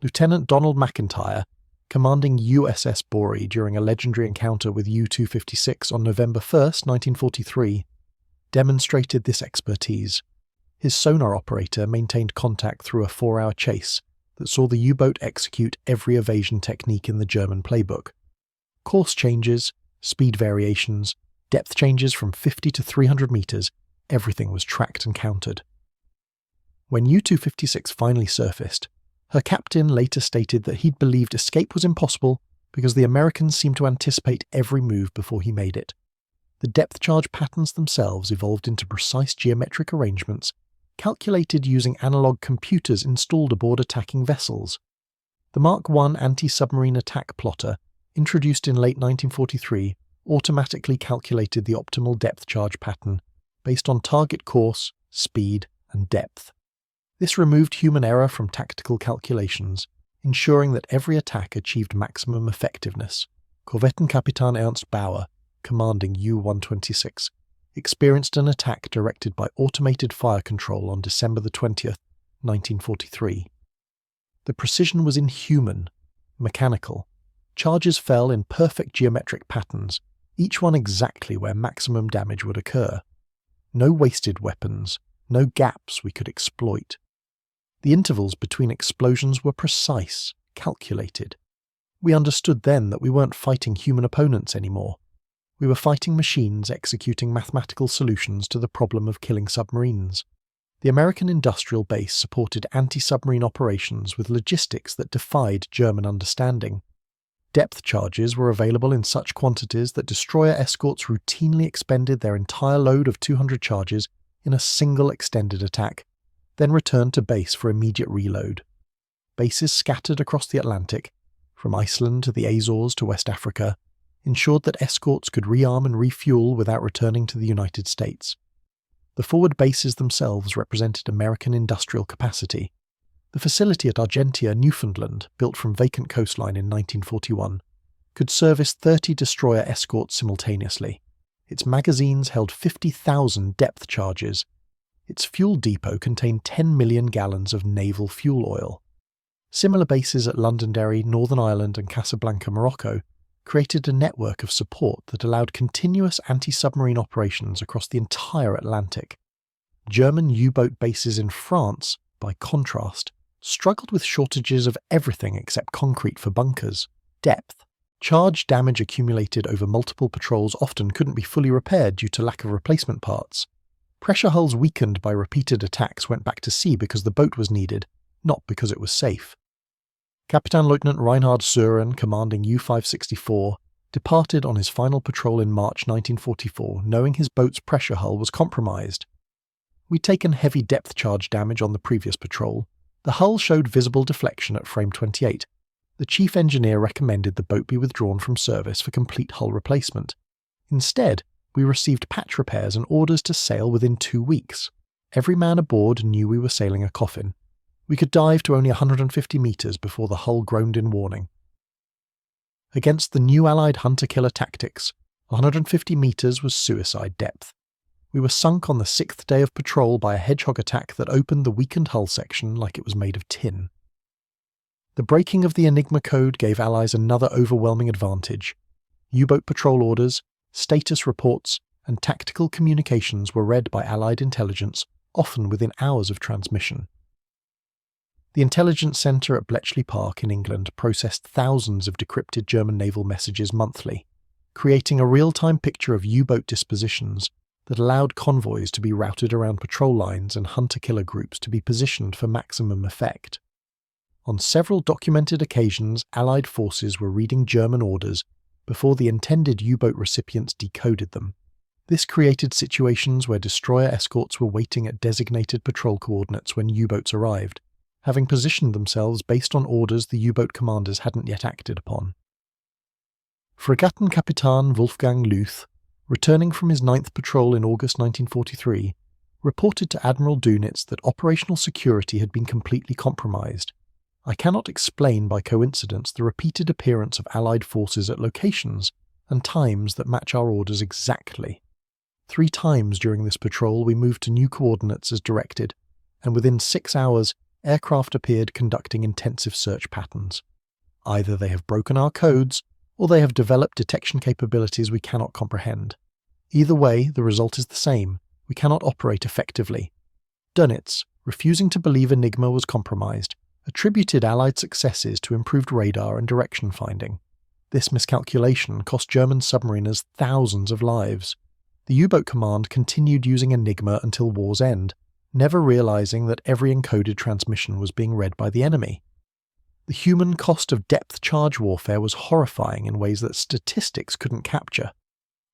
Lieutenant Donald McIntyre, commanding USS Bory during a legendary encounter with U-256 on November 1, 1943, demonstrated this expertise. His sonar operator maintained contact through a 4-hour chase that saw the U-boat execute every evasion technique in the German playbook. Course changes, speed variations, depth changes from 50 to 300 meters, everything was tracked and counted. When U-256 finally surfaced, her captain later stated that he'd believed escape was impossible because the Americans seemed to anticipate every move before he made it. The depth charge patterns themselves evolved into precise geometric arrangements, calculated using analog computers installed aboard attacking vessels. The Mark I anti-submarine attack plotter, introduced in late 1943, automatically calculated the optimal depth charge pattern based on target course, speed, and depth. This removed human error from tactical calculations, ensuring that every attack achieved maximum effectiveness. Korvettenkapitan Ernst Bauer, commanding U-126, experienced an attack directed by automated fire control on December 20, 1943. The precision was inhuman, mechanical. Charges fell in perfect geometric patterns, each one exactly where maximum damage would occur. No wasted weapons, no gaps we could exploit. The intervals between explosions were precise, calculated. We understood then that we weren't fighting human opponents anymore. We were fighting machines executing mathematical solutions to the problem of killing submarines. The American industrial base supported anti-submarine operations with logistics that defied German understanding. Depth charges were available in such quantities that destroyer escorts routinely expended their entire load of 200 charges in a single extended attack, then returned to base for immediate reload. Bases scattered across the Atlantic, from Iceland to the Azores to West Africa, ensured that escorts could rearm and refuel without returning to the United States. The forward bases themselves represented American industrial capacity. The facility at Argentia, Newfoundland, built from vacant coastline in 1941, could service 30 destroyer escorts simultaneously. Its magazines held 50,000 depth charges. Its fuel depot contained 10 million gallons of naval fuel oil. Similar bases at Londonderry, Northern Ireland and Casablanca, Morocco, created a network of support that allowed continuous anti-submarine operations across the entire Atlantic. German U-boat bases in France, by contrast, struggled with shortages of everything except concrete for bunkers. Depth. Charge damage accumulated over multiple patrols often couldn't be fully repaired due to lack of replacement parts. Pressure hulls weakened by repeated attacks went back to sea because the boat was needed, not because it was safe. Captain Lieutenant Reinhard Sören, commanding U-564, departed on his final patrol in March 1944, knowing his boat's pressure hull was compromised. We'd taken heavy depth charge damage on the previous patrol. The hull showed visible deflection at frame 28. The chief engineer recommended the boat be withdrawn from service for complete hull replacement. Instead, we received patch repairs and orders to sail within 2 weeks. Every man aboard knew we were sailing a coffin. We could dive to only 150 meters before the hull groaned in warning. Against the new Allied hunter-killer tactics, 150 meters was suicide depth. We were sunk on the 6th day of patrol by a hedgehog attack that opened the weakened hull section like it was made of tin. The breaking of the Enigma code gave Allies another overwhelming advantage. U-boat patrol orders, status reports, and tactical communications were read by Allied intelligence, often within hours of transmission. The intelligence centre at Bletchley Park in England processed thousands of decrypted German naval messages monthly. creating a real-time picture of U-boat dispositions that allowed convoys to be routed around patrol lines and hunter-killer groups to be positioned for maximum effect. On several documented occasions, Allied forces were reading German orders before the intended U-boat recipients decoded them. This created situations where destroyer escorts were waiting at designated patrol coordinates when U-boats arrived, having positioned themselves based on orders the U-boat commanders hadn't yet acted upon. Fregattenkapitän Wolfgang Luth, returning from his 9th patrol in August 1943, reported to Admiral Dönitz that operational security had been completely compromised. I cannot explain by coincidence the repeated appearance of Allied forces at locations and times that match our orders exactly. 3 times during this patrol we moved to new coordinates as directed, and within 6 hours aircraft appeared conducting intensive search patterns. Either they have broken our codes, or they have developed detection capabilities we cannot comprehend. Either way, the result is the same. We cannot operate effectively. Dönitz, refusing to believe Enigma was compromised, attributed Allied successes to improved radar and direction finding. This miscalculation cost German submariners thousands of lives. The U-boat command continued using Enigma until war's end, never realizing that every encoded transmission was being read by the enemy. The human cost of depth-charge warfare was horrifying in ways that statistics couldn't capture.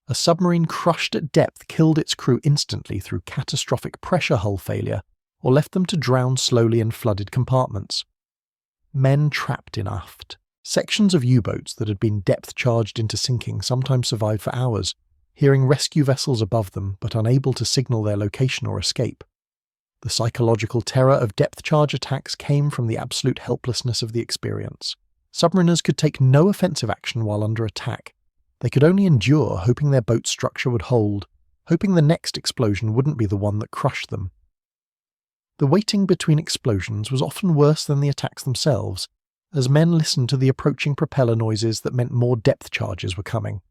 A submarine crushed at depth killed its crew instantly through catastrophic pressure hull failure, or left them to drown slowly in flooded compartments. Men trapped in aft. Sections of U-boats that had been depth-charged into sinking sometimes survived for hours, hearing rescue vessels above them but unable to signal their location or escape. The psychological terror of depth-charge attacks came from the absolute helplessness of the experience. Submariners could take no offensive action while under attack. They could only endure, hoping their boat structure would hold, hoping the next explosion wouldn't be the one that crushed them. The waiting between explosions was often worse than the attacks themselves, as men listened to the approaching propeller noises that meant more depth charges were coming.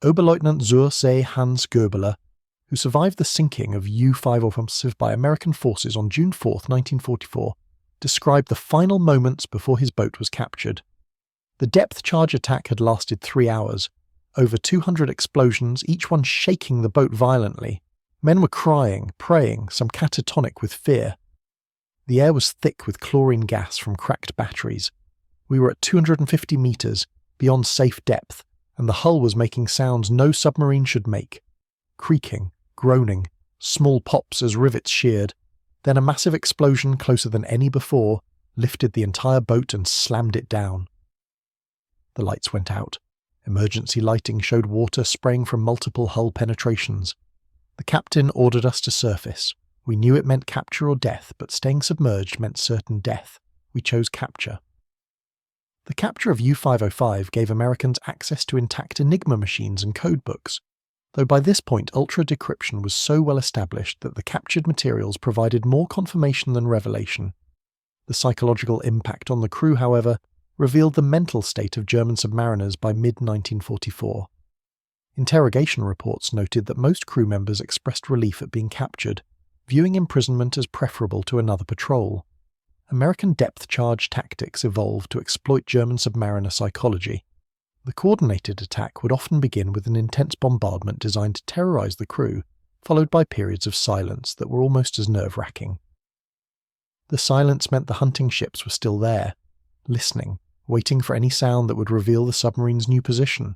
Oberleutnant zur See Hans Goebeler, who survived the sinking of U-5 offensive by American forces on June 4, 1944, described the final moments before his boat was captured. The depth charge attack had lasted 3 hours, over 200 explosions, each one shaking the boat violently. Men were crying, praying, some catatonic with fear. The air was thick with chlorine gas from cracked batteries. We were at 250 meters, beyond safe depth, and the hull was making sounds no submarine should make. Creaking, groaning, small pops as rivets sheared. Then a massive explosion closer than any before lifted the entire boat and slammed it down. The lights went out. Emergency lighting showed water spraying from multiple hull penetrations. The captain ordered us to surface. We knew it meant capture or death, but staying submerged meant certain death. We chose capture. The capture of U-505 gave Americans access to intact Enigma machines and codebooks, though by this point ultra-decryption was so well established that the captured materials provided more confirmation than revelation. The psychological impact on the crew, however, revealed the mental state of German submariners by mid-1944. Interrogation reports noted that most crew members expressed relief at being captured, viewing imprisonment as preferable to another patrol. American depth-charge tactics evolved to exploit German submariner psychology. The coordinated attack would often begin with an intense bombardment designed to terrorize the crew, followed by periods of silence that were almost as nerve-wracking. The silence meant the hunting ships were still there, listening, waiting for any sound that would reveal the submarine's new position.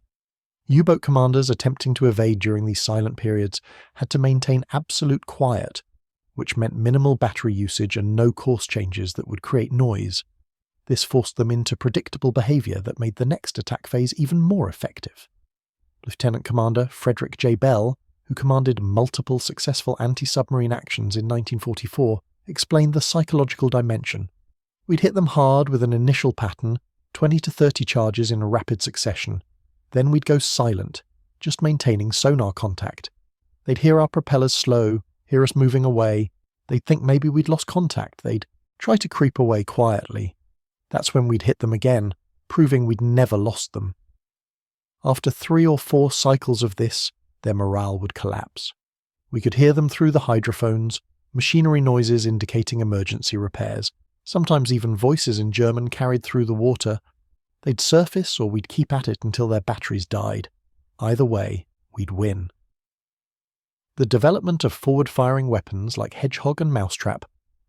U-boat commanders attempting to evade during these silent periods had to maintain absolute quiet, which meant minimal battery usage and no course changes that would create noise. This forced them into predictable behavior that made the next attack phase even more effective. Lieutenant Commander Frederick J. Bell, who commanded multiple successful anti-submarine actions in 1944, explained the psychological dimension. We'd hit them hard with an initial pattern, 20 to 30 charges in a rapid succession. Then we'd go silent, just maintaining sonar contact. They'd hear our propellers slow, hear us moving away. They'd think maybe we'd lost contact. They'd try to creep away quietly. That's when we'd hit them again, proving we'd never lost them. After 3 or 4 cycles of this, their morale would collapse. We could hear them through the hydrophones, machinery noises indicating emergency repairs, sometimes even voices in German carried through the water. They'd surface or we'd keep at it until their batteries died. Either way, we'd win. The development of forward-firing weapons like Hedgehog and Mousetrap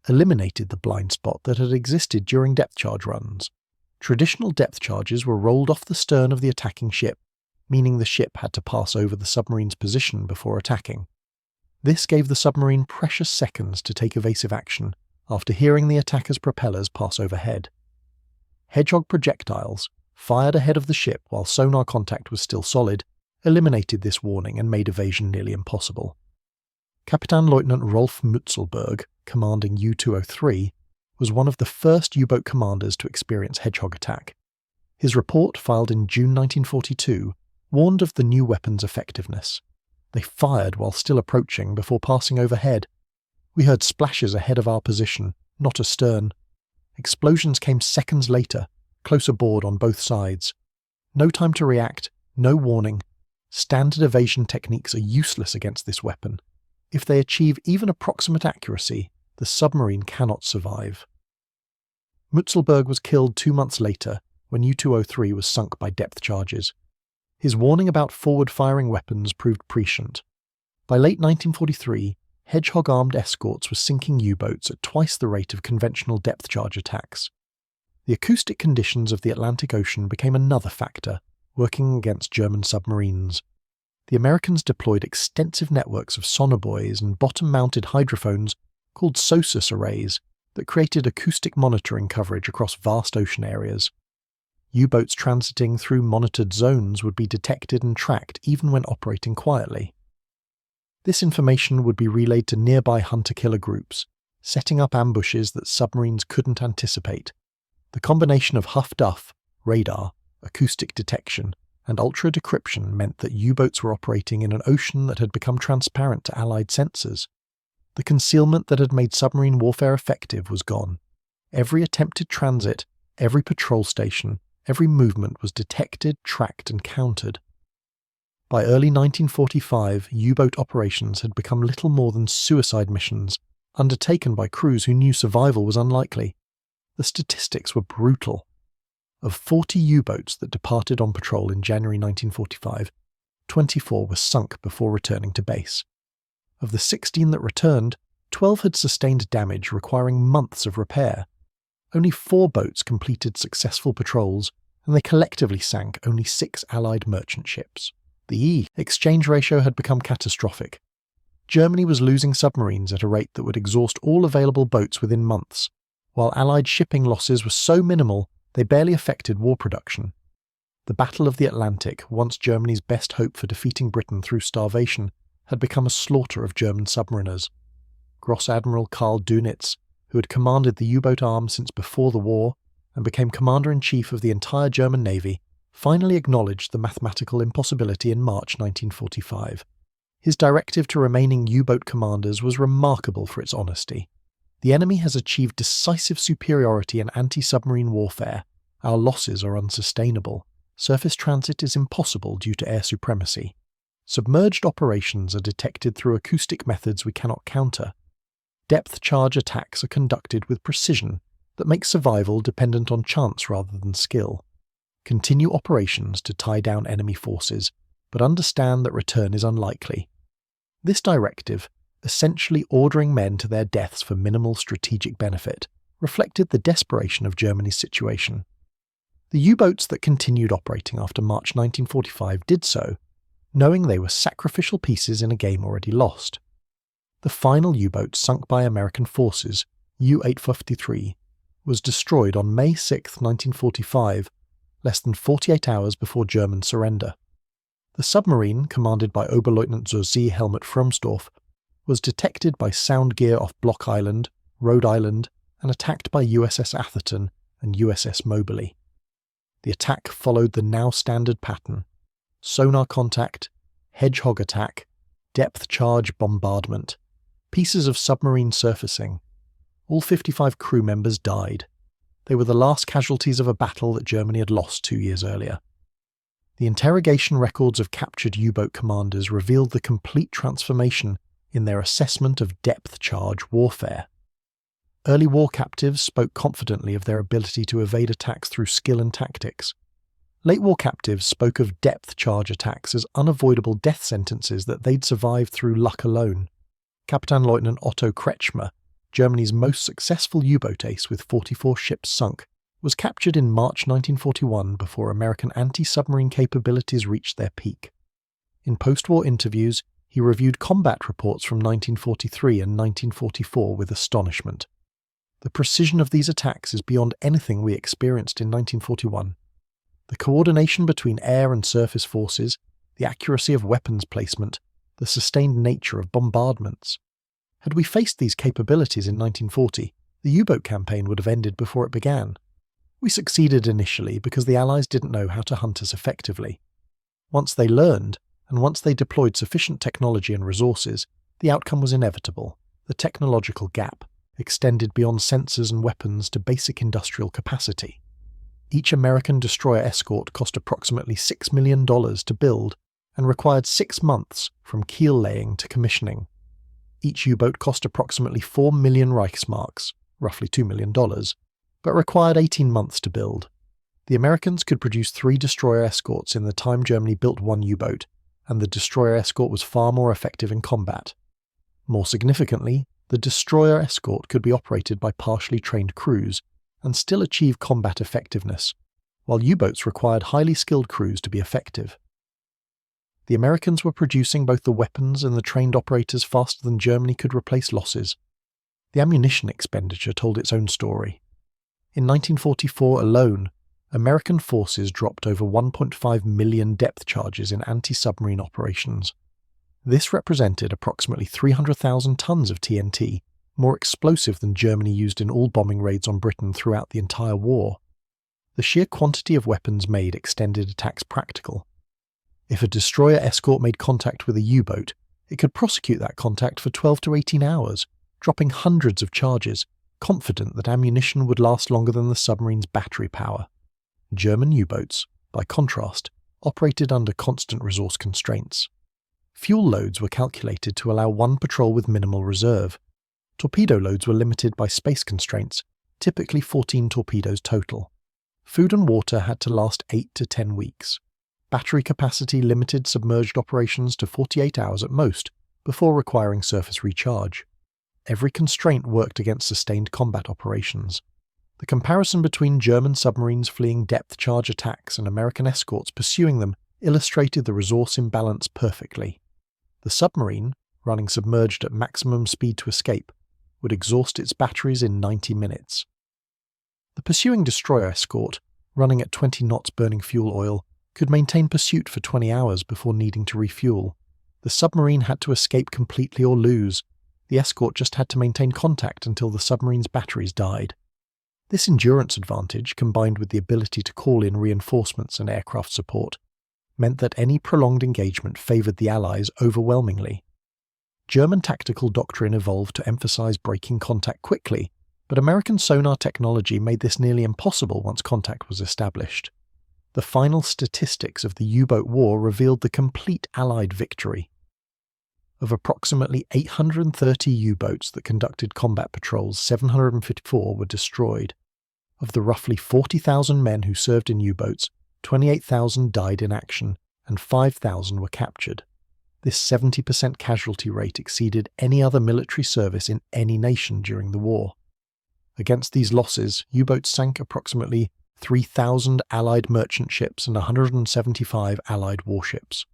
eliminated the blind spot that had existed during depth charge runs. Traditional depth charges were rolled off the stern of the attacking ship, meaning the ship had to pass over the submarine's position before attacking. This gave the submarine precious seconds to take evasive action after hearing the attacker's propellers pass overhead. Hedgehog projectiles, fired ahead of the ship while sonar contact was still solid, eliminated this warning and made evasion nearly impossible. Captain Lieutenant Rolf Mutzelberg, commanding U-203, was one of the first U-boat commanders to experience Hedgehog attack. His report, filed in June 1942, warned of the new weapon's effectiveness. They fired while still approaching before passing overhead. We heard splashes ahead of our position, not astern. Explosions came seconds later, close aboard on both sides. No time to react, no warning. Standard evasion techniques are useless against this weapon. If they achieve even approximate accuracy, the submarine cannot survive. Mutzelberg was killed 2 months later when U-203 was sunk by depth charges. His warning about forward-firing weapons proved prescient. By late 1943, Hedgehog-armed escorts were sinking U-boats at twice the rate of conventional depth charge attacks. The acoustic conditions of the Atlantic Ocean became another factor, working against German submarines. The Americans deployed extensive networks of sonar buoys and bottom-mounted hydrophones called SOSUS arrays that created acoustic monitoring coverage across vast ocean areas. U-boats transiting through monitored zones would be detected and tracked even when operating quietly. This information would be relayed to nearby hunter-killer groups, setting up ambushes that submarines couldn't anticipate. The combination of huff-duff, radar, acoustic detection, and ultra-decryption meant that U-boats were operating in an ocean that had become transparent to Allied sensors. The concealment that had made submarine warfare effective was gone. Every attempted transit, every patrol station, every movement was detected, tracked, and countered. By early 1945, U-boat operations had become little more than suicide missions, undertaken by crews who knew survival was unlikely. The statistics were brutal. Of 40 U-boats that departed on patrol in January 1945, 24 were sunk before returning to base. Of the 16 that returned, 12 had sustained damage requiring months of repair. Only 4 boats completed successful patrols, and they collectively sank only 6 Allied merchant ships. The E-exchange ratio had become catastrophic. Germany was losing submarines at a rate that would exhaust all available boats within months, while Allied shipping losses were so minimal they barely affected war production. The Battle of the Atlantic, once Germany's best hope for defeating Britain through starvation, had become a slaughter of German submariners. Gross Admiral Karl Dönitz, who had commanded the U-boat arm since before the war and became Commander-in-Chief of the entire German Navy, finally acknowledged the mathematical impossibility in March 1945. His directive to remaining U-boat commanders was remarkable for its honesty. The enemy has achieved decisive superiority in anti-submarine warfare. Our losses are unsustainable. Surface transit is impossible due to air supremacy. Submerged operations are detected through acoustic methods we cannot counter. Depth charge attacks are conducted with precision that makes survival dependent on chance rather than skill. Continue operations to tie down enemy forces, but understand that return is unlikely. This directive, essentially ordering men to their deaths for minimal strategic benefit, reflected the desperation of Germany's situation. The U-boats that continued operating after March 1945 did so, knowing they were sacrificial pieces in a game already lost. The final U-boat sunk by American forces, U-853, was destroyed on May 6, 1945, less than 48 hours before German surrender. The submarine, commanded by Oberleutnant zur See Helmut Fromsdorf, was detected by sound gear off Block Island, Rhode Island, and attacked by USS Atherton and USS Moberly. The attack followed the now standard pattern: sonar contact, hedgehog attack, depth charge bombardment, pieces of submarine surfacing. All 55 crew members died. They were the last casualties of a battle that Germany had lost 2 years earlier. The interrogation records of captured U-boat commanders revealed the complete transformation in their assessment of depth charge warfare. Early war captives spoke confidently of their ability to evade attacks through skill and tactics, Late war captives spoke of depth charge attacks as unavoidable death sentences that they'd survived through luck alone. Captain Lieutenant Otto Kretschmer, Germany's most successful U-boat ace with 44 ships sunk, was captured in March 1941 before American anti-submarine capabilities reached their peak. In post-war interviews, he reviewed combat reports from 1943 and 1944 with astonishment. The precision of these attacks is beyond anything we experienced in 1941. The coordination between air and surface forces, the accuracy of weapons placement, the sustained nature of bombardments. Had we faced these capabilities in 1940, the U-boat campaign would have ended before it began. We succeeded initially because the Allies didn't know how to hunt us effectively. Once they learned, and once they deployed sufficient technology and resources, the outcome was inevitable. The technological gap extended beyond sensors and weapons to basic industrial capacity. Each American destroyer escort cost approximately $6 million to build and required 6 months from keel laying to commissioning. Each U-boat cost approximately 4 million Reichsmarks, roughly $2 million, but required 18 months to build. The Americans could produce 3 destroyer escorts in the time Germany built 1 U-boat, and the destroyer escort was far more effective in combat. More significantly, the destroyer escort could be operated by partially trained crews and still achieve combat effectiveness, while U-boats required highly skilled crews to be effective. The Americans were producing both the weapons and the trained operators faster than Germany could replace losses. The ammunition expenditure told its own story. In 1944 alone, American forces dropped over 1.5 million depth charges in anti-submarine operations. This represented approximately 300,000 tons of TNT, more explosive than Germany used in all bombing raids on Britain throughout the entire war. The sheer quantity of weapons made extended attacks practical. If a destroyer escort made contact with a U-boat, it could prosecute that contact for 12 to 18 hours, dropping hundreds of charges, confident that ammunition would last longer than the submarine's battery power. German U-boats, by contrast, operated under constant resource constraints. Fuel loads were calculated to allow 1 patrol with minimal reserve. Torpedo loads were limited by space constraints, typically 14 torpedoes total. Food and water had to last 8 to 10 weeks. Battery capacity limited submerged operations to 48 hours at most, before requiring surface recharge. Every constraint worked against sustained combat operations. The comparison between German submarines fleeing depth charge attacks and American escorts pursuing them illustrated the resource imbalance perfectly. The submarine, running submerged at maximum speed to escape, would exhaust its batteries in 90 minutes. The pursuing destroyer escort, running at 20 knots burning fuel oil, could maintain pursuit for 20 hours before needing to refuel. The submarine had to escape completely or lose. The escort just had to maintain contact until the submarine's batteries died. This endurance advantage, combined with the ability to call in reinforcements and aircraft support, meant that any prolonged engagement favoured the Allies overwhelmingly. German tactical doctrine evolved to emphasise breaking contact quickly, but American sonar technology made this nearly impossible once contact was established. The final statistics of the U-boat war revealed the complete Allied victory. Of approximately 830 U-boats that conducted combat patrols, 754 were destroyed. Of the roughly 40,000 men who served in U-boats, 28,000 died in action, and 5,000 were captured. This 70% casualty rate exceeded any other military service in any nation during the war. Against these losses, U-boats sank approximately 3,000 Allied merchant ships and 175 Allied warships.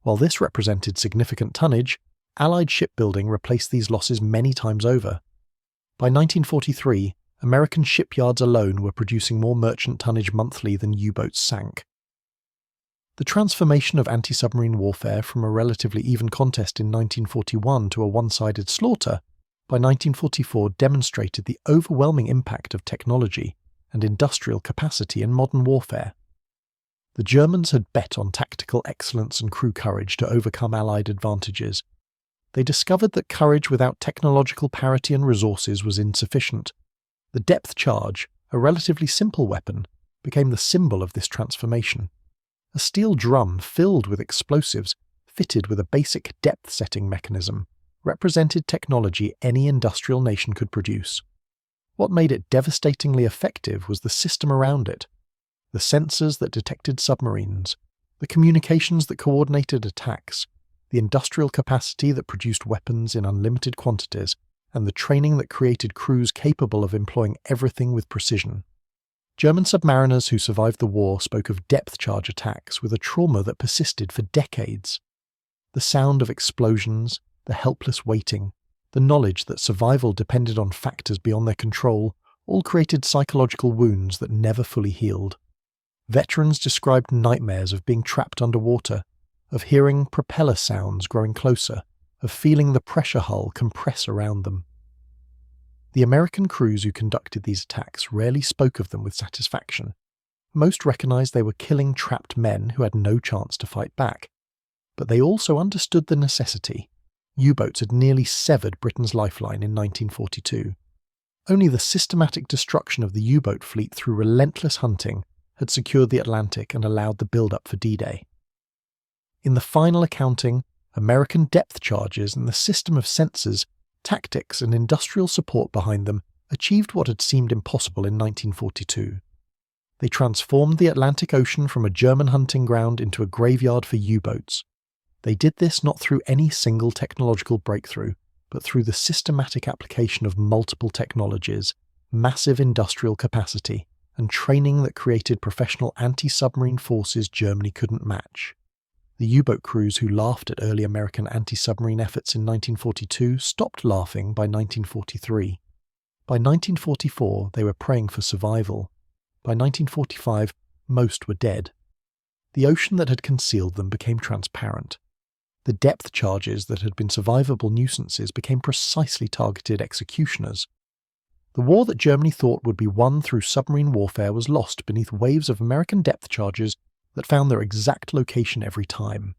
While this represented significant tonnage, Allied shipbuilding replaced these losses many times over. By 1943, American shipyards alone were producing more merchant tonnage monthly than U-boats sank. The transformation of anti-submarine warfare from a relatively even contest in 1941 to a one-sided slaughter by 1944 demonstrated the overwhelming impact of technology and industrial capacity in modern warfare. The Germans had bet on tactical excellence and crew courage to overcome Allied advantages. They discovered that courage without technological parity and resources was insufficient. The depth charge, a relatively simple weapon, became the symbol of this transformation. A steel drum filled with explosives, fitted with a basic depth-setting mechanism, represented technology any industrial nation could produce. What made it devastatingly effective was the system around it. the sensors that detected submarines, the communications that coordinated attacks, the industrial capacity that produced weapons in unlimited quantities, and the training that created crews capable of employing everything with precision. German submariners who survived the war spoke of depth charge attacks with a trauma that persisted for decades. The sound of explosions, the helpless waiting, the knowledge that survival depended on factors beyond their control, all created psychological wounds that never fully healed. Veterans described nightmares of being trapped underwater, of hearing propeller sounds growing closer, of feeling the pressure hull compress around them. The American crews who conducted these attacks rarely spoke of them with satisfaction. Most recognized they were killing trapped men who had no chance to fight back. But they also understood the necessity. U-boats had nearly severed Britain's lifeline in 1942. Only the systematic destruction of the U-boat fleet through relentless hunting had secured the Atlantic and allowed the build-up for D-Day. In the final accounting, American depth charges and the system of sensors, tactics and industrial support behind them achieved what had seemed impossible in 1942. They transformed the Atlantic Ocean from a German hunting ground into a graveyard for U-boats. They did this not through any single technological breakthrough, but through the systematic application of multiple technologies, massive industrial capacity, and training that created professional anti-submarine forces Germany couldn't match. The U-boat crews who laughed at early American anti-submarine efforts in 1942 stopped laughing by 1943. By 1944, they were praying for survival. By 1945, most were dead. The ocean that had concealed them became transparent. The depth charges that had been survivable nuisances became precisely targeted executioners. The war that Germany thought would be won through submarine warfare was lost beneath waves of American depth charges that found their exact location every time.